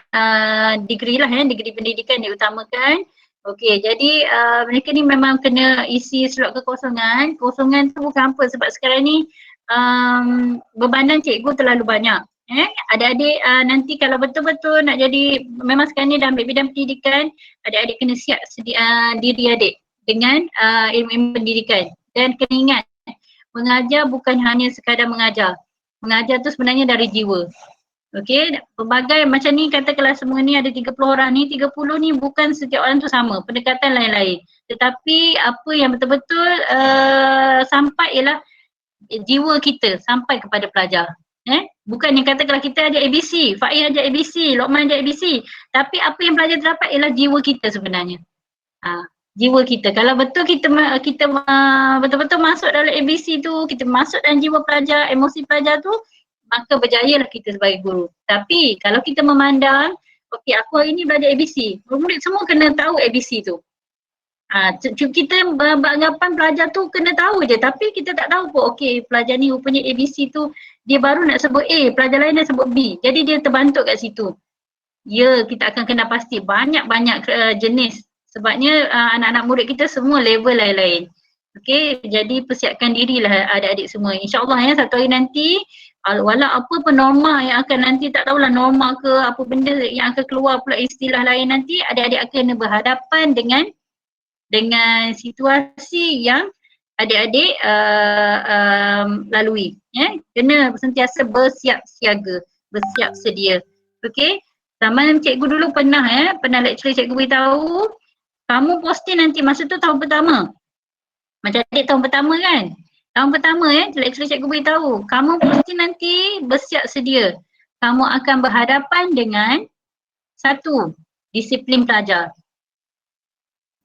degree lah degree pendidikan diutamakan. Okey, jadi mereka ni memang kena isi slot kekosongan. Kosongan tu bukan apa sebab sekarang ni bebanan cikgu terlalu banyak. Adik-adik nanti kalau betul-betul nak jadi, memang sekarang ni dalam bidang pendidikan, adik-adik kena siap diri adik dengan ilmu pendidikan. Dan kena ingat, mengajar bukan hanya sekadar mengajar. Mengajar tu sebenarnya dari jiwa. Okey, pelbagai macam ni katakanlah semua ni ada 30 orang ni, 30 ni bukan setiap orang tu sama, pendekatan lain-lain. Tetapi apa yang betul-betul sampai ialah jiwa kita sampai kepada pelajar. Bukan yang katakanlah kita ajar ABC, Faiz ajar ABC, Lokman ajar ABC. Tapi apa yang pelajar terdapat ialah jiwa kita sebenarnya. Jiwa kita. Kalau betul kita betul-betul masuk dalam ABC tu, kita masuk dalam jiwa pelajar, emosi pelajar tu, maka berjayalah kita sebagai guru. Tapi kalau kita memandang, okey aku hari ni belajar ABC, murid semua kena tahu ABC tu. Kita beranggapan pelajar tu kena tahu je tapi kita tak tahu pun okey pelajar ni rupanya ABC tu dia baru nak sebut A, pelajar lain nak sebut B. Jadi dia terbantuk kat situ. Ya, kita akan kena pasti banyak-banyak jenis. Sebabnya anak-anak murid kita semua level lain-lain. Okey, jadi persiapkan dirilah adik-adik semua. InsyaAllah satu hari nanti walau apa pun norma yang akan nanti, tak tahulah norma ke apa benda yang akan keluar pula istilah lain nanti, adik-adik akan berhadapan dengan situasi yang adik-adik lalui. Kena sentiasa bersiap siaga, bersiap sedia. Okey, zaman cikgu dulu pernah lecturer cikgu beritahu, kamu posting nanti masa tu tahun pertama. Macam adik tahun pertama kan? Tahun pertama lecturer cikgu beritahu, kamu posting nanti bersiap sedia. Kamu akan berhadapan dengan satu, disiplin pelajar.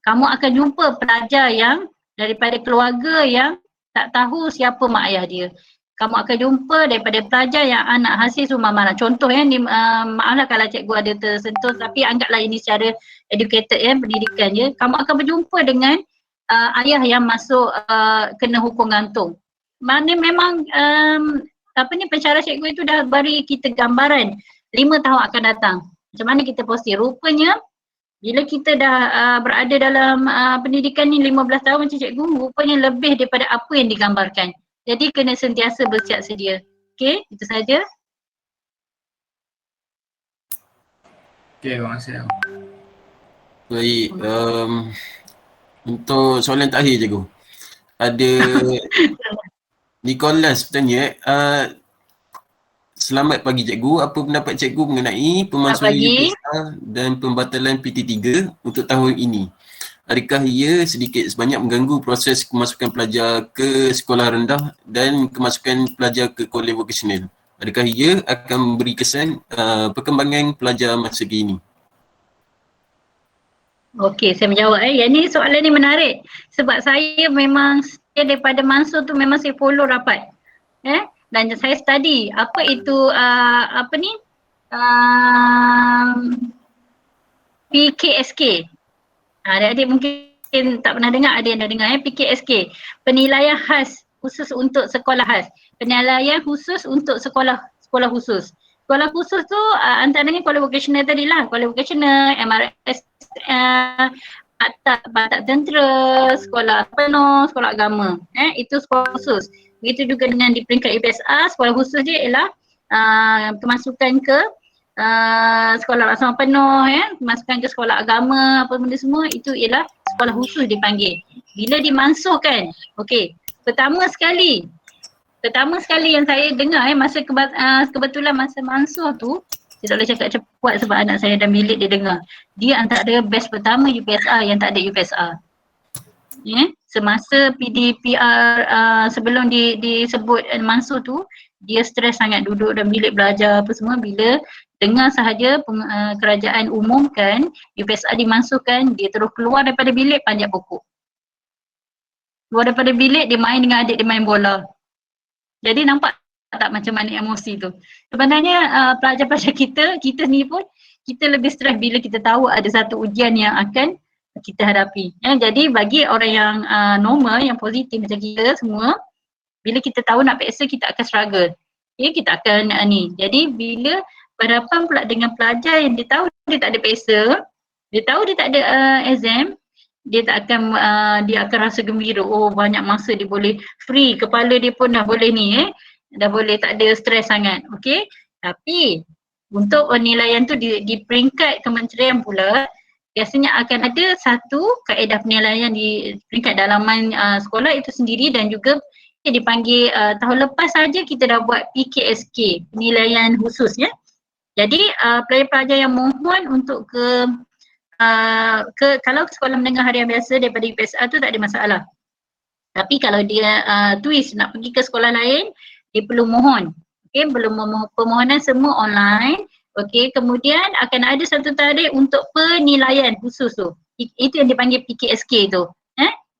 Kamu akan jumpa pelajar yang daripada keluarga yang tak tahu siapa mak ayah dia. kamu akan jumpa daripada pelajar yang anak hasil rumah mana. Contoh maaflah kalau cikgu ada tersentuh, tapi anggaplah ini secara educated pendidikan kamu akan berjumpa dengan ayah yang masuk kena hukum gantung. Mana memang pencara cikgu itu dah beri kita gambaran 5 tahun akan datang. Macam mana kita posting. Rupanya bila kita dah berada dalam pendidikan ni 15 tahun macam cikgu, rupanya lebih daripada apa yang digambarkan. Jadi kena sentiasa bersiap sedia. Okey, itu saja. Okey, terima kasih. Baik, untuk soalan terakhir cikgu. Ada Nicholas bertanya, selamat pagi cikgu, apa pendapat cikgu mengenai pemalsuan UPSR dan pembatalan PT3 untuk tahun ini? Adakah ia sedikit sebanyak mengganggu proses kemasukan pelajar ke sekolah rendah dan kemasukan pelajar ke kolej vokasional? Adakah ia akan memberi kesan perkembangan pelajar masa kini? Okey, saya menjawab. Yang ni soalan ni menarik sebab saya memang daripada Mansur tu memang saya follow rapat. Dan saya study apa itu PKSK. Adik-adik mungkin tak pernah dengar, ada yang dah dengar PKSK. Penilaian khas khusus untuk sekolah khas. Penilaian khusus untuk sekolah khusus. Sekolah khusus tu antaranya kolej vokasional tadi lah. Kolej vokasional, MRS, Batak Tentera, sekolah penuh, sekolah agama. Itu sekolah khusus. Begitu juga dengan di peringkat UPSR, sekolah khusus dia ialah kemasukan ke sekolah laksamana penuh, kemasukan ke sekolah agama, apa benda semua, itu ialah sekolah khusus dipanggil. Bila dimansuhkan, okey, pertama sekali yang saya dengar masa kebetulan masa mansuh tu, saya tak boleh cakap cepat sebab anak saya dalam bilik dia dengar. Dia antara batch pertama UPSR yang tak ada UPSR. Semasa PDPR sebelum disebut mansuh tu, dia stres sangat duduk dalam bilik belajar apa semua. Bila dengar sahaja kerajaan umumkan UPSR dimansuhkan, dia terus keluar daripada bilik panjat pokok. Keluar daripada bilik, dia main dengan adik, dia main bola. Jadi nampak tak macam mana emosi tu. Sebenarnya pelajar-pelajar kita ni pun, kita lebih stres bila kita tahu ada satu ujian yang akan kita hadapi. Jadi bagi orang yang normal, yang positif macam kita semua, bila kita tahu nak PSA, kita akan struggle. Kita akan ni. Jadi bila berhadapan pula dengan pelajar yang dia tahu dia tak ada PSA, dia tahu dia tak ada exam, dia akan rasa gembira. Oh, banyak masa dia boleh free, kepala dia pun dah boleh ni dah boleh tak ada stres sangat. Okey. Tapi untuk penilaian tu di peringkat kementerian pula, biasanya akan ada satu kaedah penilaian di peringkat dalaman sekolah itu sendiri, dan juga dipanggil tahun lepas saja kita dah buat PKSK, penilaian khusus Jadi pelajar-pelajar yang mohon untuk kalau sekolah menengah harian biasa daripada UPSR tu tak ada masalah. Tapi kalau dia twist nak pergi ke sekolah lain, dia perlu mohon. Okey, permohonan semua online. Okey, kemudian akan ada satu tarikh untuk penilaian khusus tu. Itu yang dipanggil PKSK tu.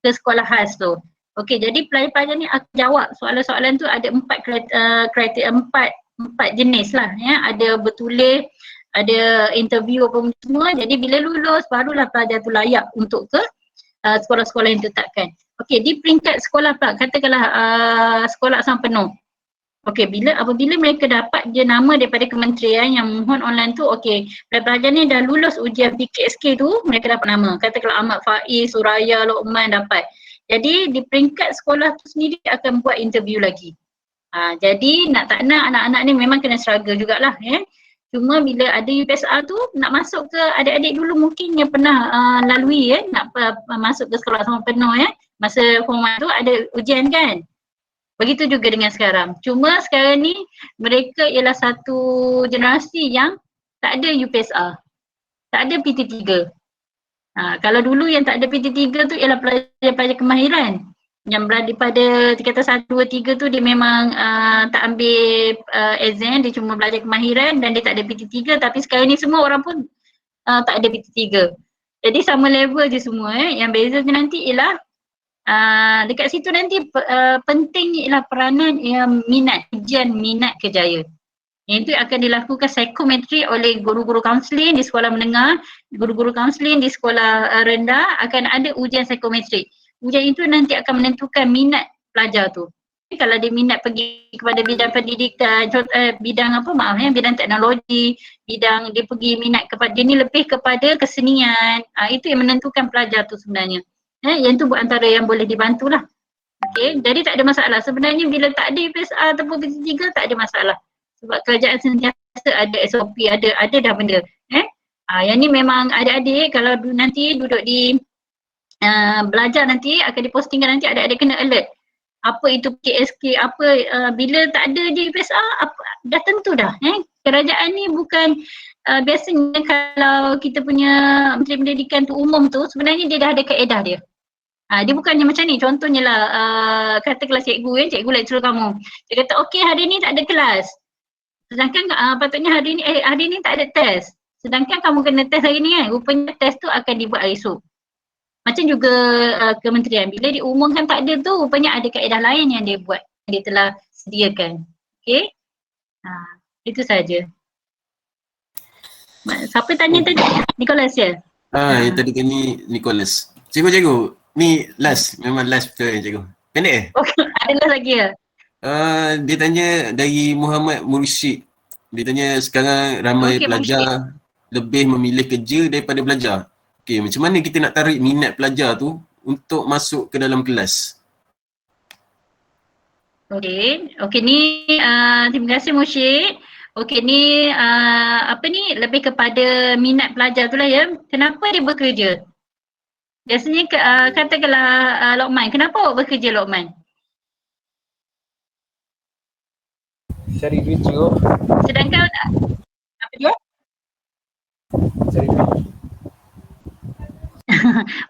Ke sekolah khas tu. Okey, jadi pelajar-pelajar ni akan jawab soalan-soalan tu, ada 4 kriteria, 4 jenis lah Ada bertulis, ada interview apa semua. Jadi bila lulus barulah pelajar tu layak untuk ke sekolah-sekolah yang ditetapkan. Okey, di peringkat sekolah pula, katakanlah sekolah laksamana penuh. Okey, apabila mereka dapat je nama daripada kementerian yang mohon online tu, okey, pelajar ni dah lulus ujian PKSK tu, mereka dapat nama. Katakanlah Ahmad Faiz, Suraya, Lokman dapat. Jadi di peringkat sekolah tu sendiri akan buat interview lagi. Jadi nak tak nak anak-anak ni memang kena struggle jugalah Cuma bila ada UPSR tu, nak masuk ke adik-adik dulu mungkin yang pernah lalui nak masuk ke sekolah laksamana penuh masa form 1 tu ada ujian kan. Begitu juga dengan sekarang. Cuma sekarang ni mereka ialah satu generasi yang tak ada UPSR. Tak ada PT3. Kalau dulu yang tak ada PT3 tu ialah pelajar-pelajar kemahiran. Yang berada pada tingkatan 1, 2, 3 tu dia memang tak ambil exam, dia cuma belajar kemahiran dan dia tak ada PT3. Tapi sekarang ni semua orang pun tak ada PT3. Jadi sama level je semua Yang beza je nanti ialah Dekat situ nanti penting ialah peranan minat, ujian minat kerjaya. Yang itu akan dilakukan psikometri oleh guru-guru kaunseling di sekolah menengah, guru-guru kaunseling di sekolah rendah akan ada ujian psikometrik. Ujian itu nanti akan menentukan minat pelajar tu. Kalau dia minat pergi kepada bidang pendidikan, bidang teknologi, bidang dia pergi minat kepada, dia ni lebih kepada kesenian, itu yang menentukan pelajar tu sebenarnya. Yang tu antara yang boleh dibantulah. Okay, jadi tak ada masalah. Sebenarnya bila tak ada PSR ataupun PT3 tak ada masalah. Sebab kerajaan sentiasa ada SOP, ada dah benda. Yang ni memang adik-adik kalau nanti duduk di belajar nanti akan dipostingkan nanti adik-adik kena alert. Apa itu KSK, bila tak ada di PSR, dah tentu dah. Kerajaan ni bukan biasanya kalau kita punya Menteri Pendidikan tu umum tu sebenarnya dia dah ada kaedah dia. Dia bukannya macam ni, contohnya lah katakanlah cikgu lecturer kamu. Dia kata okey hari ni tak ada kelas. Sedangkan patutnya hari ni tak ada test. Sedangkan kamu kena test hari ni kan, rupanya test tu akan dibuat hari esok. Macam juga kementerian, bila diumumkan tak ada tu, rupanya ada kaedah lain yang dia buat, yang dia telah sediakan. Okay? Itu saja. Siapa tanya tadi? Nicholas ya? Yang tadi kan ni Nicholas. Cikgu, ni last, memang last betul cikgu. Pendek Okay, ada last lagi ya? Dia tanya dari Muhammad Mursyid. Dia tanya sekarang ramai pelajar lebih memilih kerja daripada belajar. Okey, macam mana kita nak tarik minat pelajar tu untuk masuk ke dalam kelas? Okey ni terima kasih Mursyid. Okey ni lebih kepada minat pelajar tu lah ya. Kenapa dia bekerja? Biasanya katakanlah Lokman, kenapa awak bekerja Lokman? Cari duit cikgu. Sedangkan apa dia? Cari duit.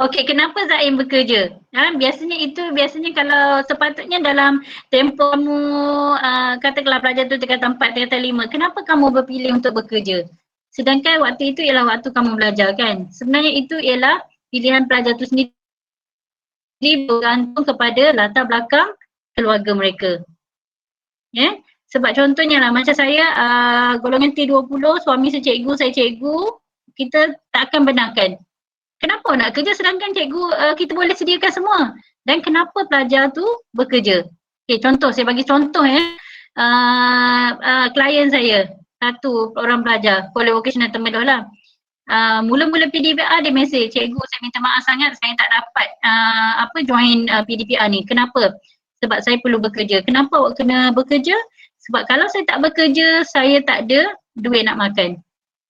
Okey, kenapa Zaim bekerja? Biasanya kalau sepatutnya dalam tempoh kamu katakanlah pelajar tu tingkatan 4, tingkatan 5, kenapa kamu berpilih untuk bekerja? Sedangkan waktu itu ialah waktu kamu belajar kan? Sebenarnya itu ialah pilihan pelajar tu sendiri bergantung kepada latar belakang keluarga mereka. Sebab contohnya lah macam saya golongan T20, suami saya cikgu, kita tak akan benarkan. Kenapa nak kerja sedangkan cikgu kita boleh sediakan semua? Dan kenapa pelajar tu bekerja? Okay, saya bagi contoh klien saya, satu orang pelajar, Kuala Vocational Temeloh lah. Mula-mula PDPR dia mesej, cikgu saya minta maaf sangat saya tak dapat join PDPR ni. Kenapa? Sebab saya perlu bekerja. Kenapa awak kena bekerja? Sebab kalau saya tak bekerja, saya tak ada duit nak makan.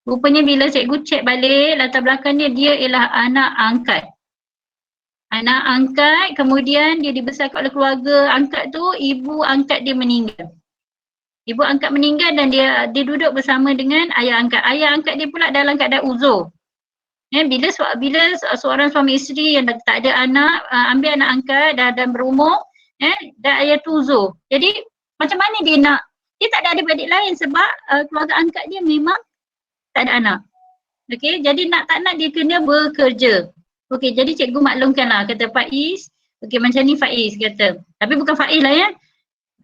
Rupanya bila cikgu cek balik latar belakangnya, dia ialah anak angkat. Anak angkat, kemudian dia dibesarkan oleh keluarga angkat tu, ibu angkat dia meninggal. Ibu angkat meninggal dan dia duduk bersama dengan ayah angkat. Ayah angkat dia pula dalam keadaan uzur. Bila seorang suami isteri yang tak ada anak, ambil anak angkat dan berumur, dan ayah tu uzur. Jadi macam mana dia tak ada adik-adik lain sebab keluarga angkat dia memang tak ada anak. Okey, jadi tak nak dia kena bekerja. Okey, jadi cikgu maklumkanlah kata Faiz. Okey, macam ni Faiz kata. Tapi bukan Faiz lah ya.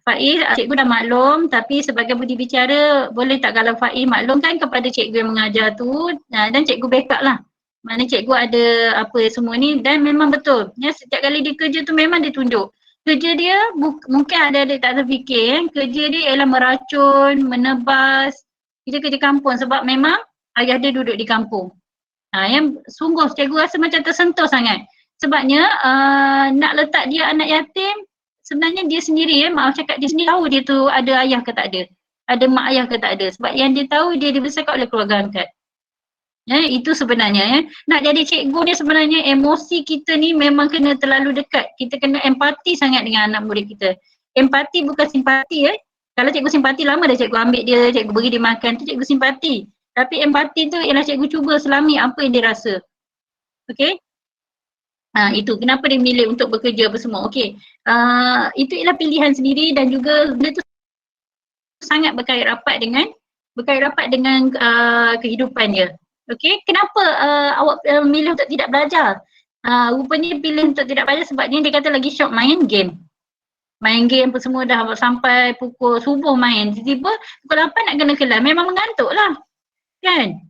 Faiz, cikgu dah maklum tapi sebagai budi bicara boleh tak kalau Faiz maklumkan kepada cikgu yang mengajar tu dan cikgu backup lah. Mana cikgu ada apa semua ni dan memang betul. Setiap kali dia kerja tu memang dia tunjuk. Kerja dia mungkin ada tak terfikir kerja dia ialah meracun, menebas, kita kerja kampung sebab memang ayah dia duduk di kampung. Yang sungguh cikgu rasa macam tersentuh sangat. Sebabnya nak letak dia anak yatim, sebenarnya dia sendiri maaf cakap dia sendiri tahu dia tu ada ayah ke tak ada. Ada mak ayah ke tak ada. Sebab yang dia tahu dia dibesarkan oleh keluarga angkat. Itu sebenarnya nak jadi cikgu ni sebenarnya emosi kita ni memang kena terlalu dekat. Kita kena empati sangat dengan anak murid kita. Empati bukan simpati Kalau cikgu simpati lama dah cikgu ambil dia, cikgu beri dia makan tu cikgu simpati. Tapi empati tu ialah cikgu cuba selami apa yang dia rasa. Okey? Itu kenapa dia milih untuk bekerja apa semua. Okey. Itu ialah pilihan sendiri dan juga benda tu sangat berkait rapat dengan kehidupan dia. Okey, kenapa awak milih untuk tidak belajar? rupanya pilih untuk tidak belajar sebab dia kata lagi syok main game. Main game pun semua dah sampai pukul subuh main. Tiba-tiba pukul 8 nak kena kelas. Memang mengantuk lah. Kan?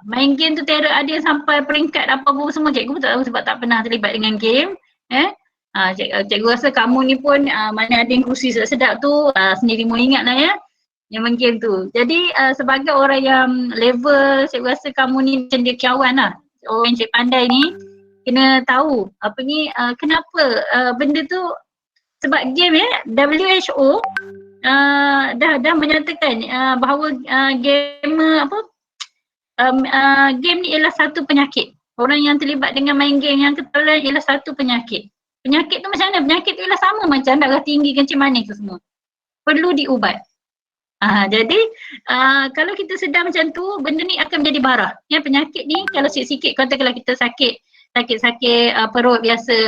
Main game tu tiada ada yang sampai peringkat apa-apa semua. Cikgu pun tak tahu sebab tak pernah terlibat dengan game. Cikgu rasa kamu ni pun mana ada yang kursi sedap-sedap tu sendiri mau ingat lah ya. Yang main game tu. Jadi sebagai orang yang level, cikgu rasa kamu ni cendekiawan lah. Orang yang cik pandai ni kena tahu kenapa benda tu. Sebab game WHO dah menyatakan bahawa game ni ialah satu penyakit. Orang yang terlibat dengan main game yang keterlaluan ialah satu penyakit. Penyakit tu macam mana? Penyakit tu ialah sama macam darah tinggi, kencing manis tu semua. Perlu diubat. Jadi kalau kita sedar macam tu, benda ni akan menjadi barah. Penyakit ni kalau sikit-sikit katakanlah kita sakit perut biasa,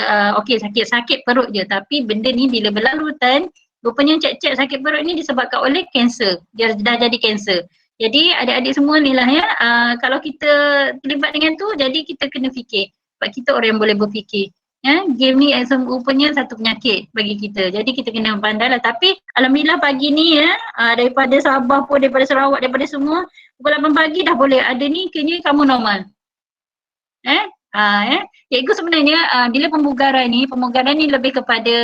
sakit perut je, tapi benda ni bila berlarutan rupanya cek sakit perut ni disebabkan oleh kanser, dia dah jadi kanser. Jadi adik-adik semua ni lah kalau kita terlibat dengan tu, jadi kita kena fikir sebab kita orang yang boleh berfikir. Game ni rupanya satu penyakit bagi kita, jadi kita kena pandai lah. Tapi alhamdulillah pagi ni daripada Sabah pun, daripada Sarawak, daripada semua pukul 8 pagi dah boleh ada ni, kayaknya kamu normal. Cikgu sebenarnya bila pemugaran ni lebih kepada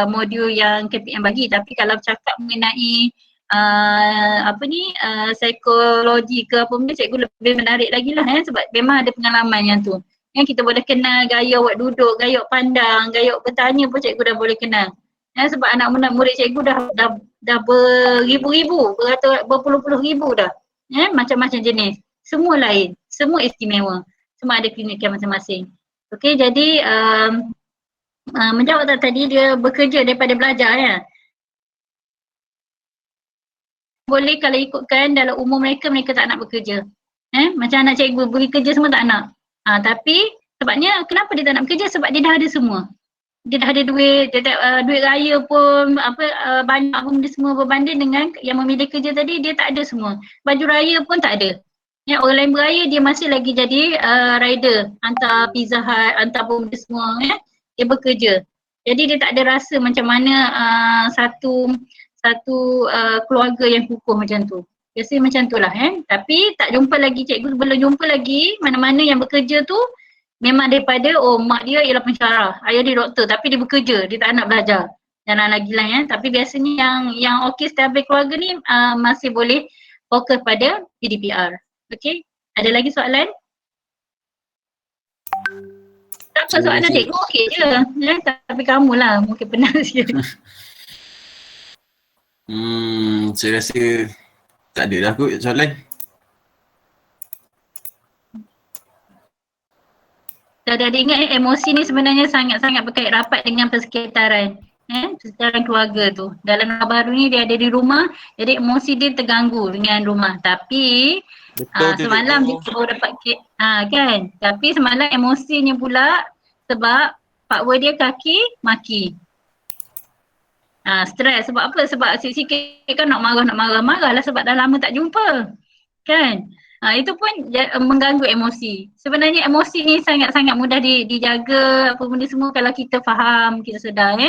modul yang KPM bagi, tapi kalau cakap mengenai psikologi ke apa benda, cikgu lebih menarik lagi lah sebab memang ada pengalaman yang tu. Kita boleh kenal gaya awak duduk, gaya awak pandang, gaya awak bertanya pun cikgu dah boleh kenal. Sebab anak murid cikgu dah beribu-ribu, berpuluh-puluh ribu dah. Macam-macam jenis. Semua lain, semua istimewa. Semua ada kliniknya masing-masing. Okey, jadi menjawab tadi dia bekerja daripada belajar boleh kalau ikutkan dalam umur mereka tak nak bekerja. Macam anak cikgu beri kerja semua tak nak. Tapi sebabnya kenapa dia tak nak bekerja? Sebab dia dah ada semua. Dia dah ada duit, duit raya pun banyak pun dia semua berbanding dengan yang memilih kerja tadi, dia tak ada semua. Baju raya pun tak ada. Orang lain beraya dia masih lagi jadi rider, hantar Pizza Hut, hantar benda semua dia bekerja. Jadi dia tak ada rasa macam mana satu keluarga yang kukuh macam tu. Biasanya macam tu lah Tapi tak jumpa lagi, cikgu belum jumpa lagi mana-mana yang bekerja tu memang daripada mak dia ialah pensyarah, ayah dia doktor tapi dia bekerja, dia tak nak belajar. Jangan lagi lah Tapi biasanya yang okey setiap keluarga ni masih boleh fokus pada PDPR. Okey, ada lagi soalan? Tak apa soalan cikgu okey je. Tapi kamu lah mungkin pernah sikit. Saya rasa tak ada dah kot soalan. Dah ingat emosi ni sebenarnya sangat-sangat berkait rapat dengan persekitaran. Persekitaran keluarga tu. Dalam rumah baru ni dia ada di rumah, jadi emosi dia terganggu dengan rumah. Tapi semalam dia baru dapat kan. Tapi semalam emosinya pula sebab pakwa dia kaki maki. Stres sebab apa? Sebab sikit-sikit kan nak marah lah sebab dah lama tak jumpa. Kan? Itu pun mengganggu emosi. Sebenarnya emosi ni sangat-sangat mudah dijaga apa benda semua kalau kita faham, kita sedar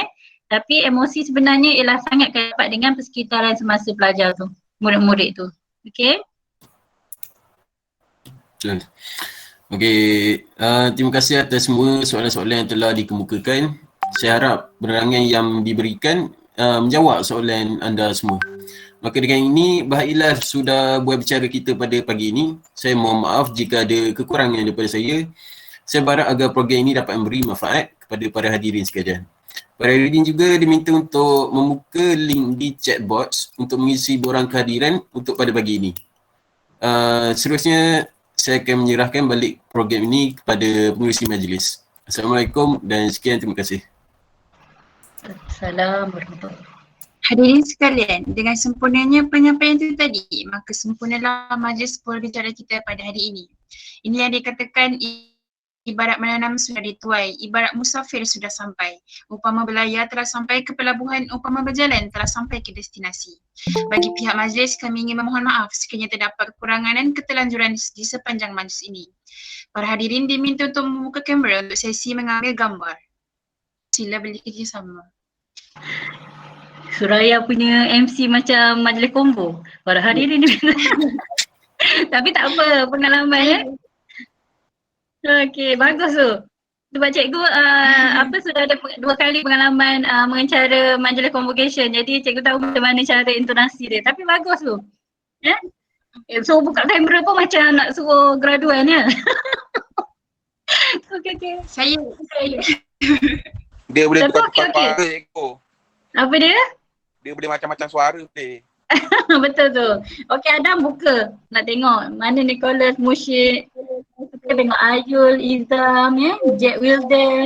Tapi emosi sebenarnya ialah sangat rapat dengan persekitaran semasa belajar tu, murid-murid tu. Okey? Okey, terima kasih atas semua soalan-soalan yang telah dikemukakan. Saya harap penerangan yang diberikan menjawab soalan anda semua. Maka dengan ini, baiklah sudah buat bicara kita pada pagi ini. Saya mohon maaf jika ada kekurangan daripada saya. Saya berharap agar program ini dapat memberi manfaat kepada para hadirin sekalian. Para hadirin juga diminta untuk membuka link di chat box untuk mengisi borang kehadiran untuk pada pagi ini. Seterusnya, saya akan menyerahkan balik program ini kepada pengerusi majlis. Assalamualaikum dan sekian, terima kasih. Assalamualaikum. Hadirin sekalian, dengan sempurnanya penyampaian itu tadi, maka sempurnalah majlis perbicaraan kita pada hari ini. Ini yang dikatakan ibarat menanam sudah dituai, ibarat musafir sudah sampai. Upama belayar telah sampai ke pelabuhan, upama berjalan telah sampai ke destinasi. Bagi pihak majlis, kami ingin memohon maaf sekiranya terdapat kekurangan dan ketelanjuran di sepanjang majlis ini. Para hadirin diminta untuk membuka kamera untuk sesi mengambil gambar. Sila beli kerjasama. Suraya punya MC macam majlis kombo. Para hadirin ni. Tapi tak apa, pengalaman Okey, bagus tu. Sebab cikgu sudah ada 2 kali pengalaman mengencara majlis convocation. Jadi cikgu tahu macam mana cara intonasi dia. Tapi bagus tu. Ya? So buka kamera pun macam nak suruh graduan ya. Okey. Saya Dia boleh Tapi tukar okey. suara cikgu. Apa dia? Dia boleh macam-macam suara boleh. Betul tu. Okey Adam buka. Nak tengok mana Nicholas Mushid. Kita tengok Ayul, Izam, Jack Wilden.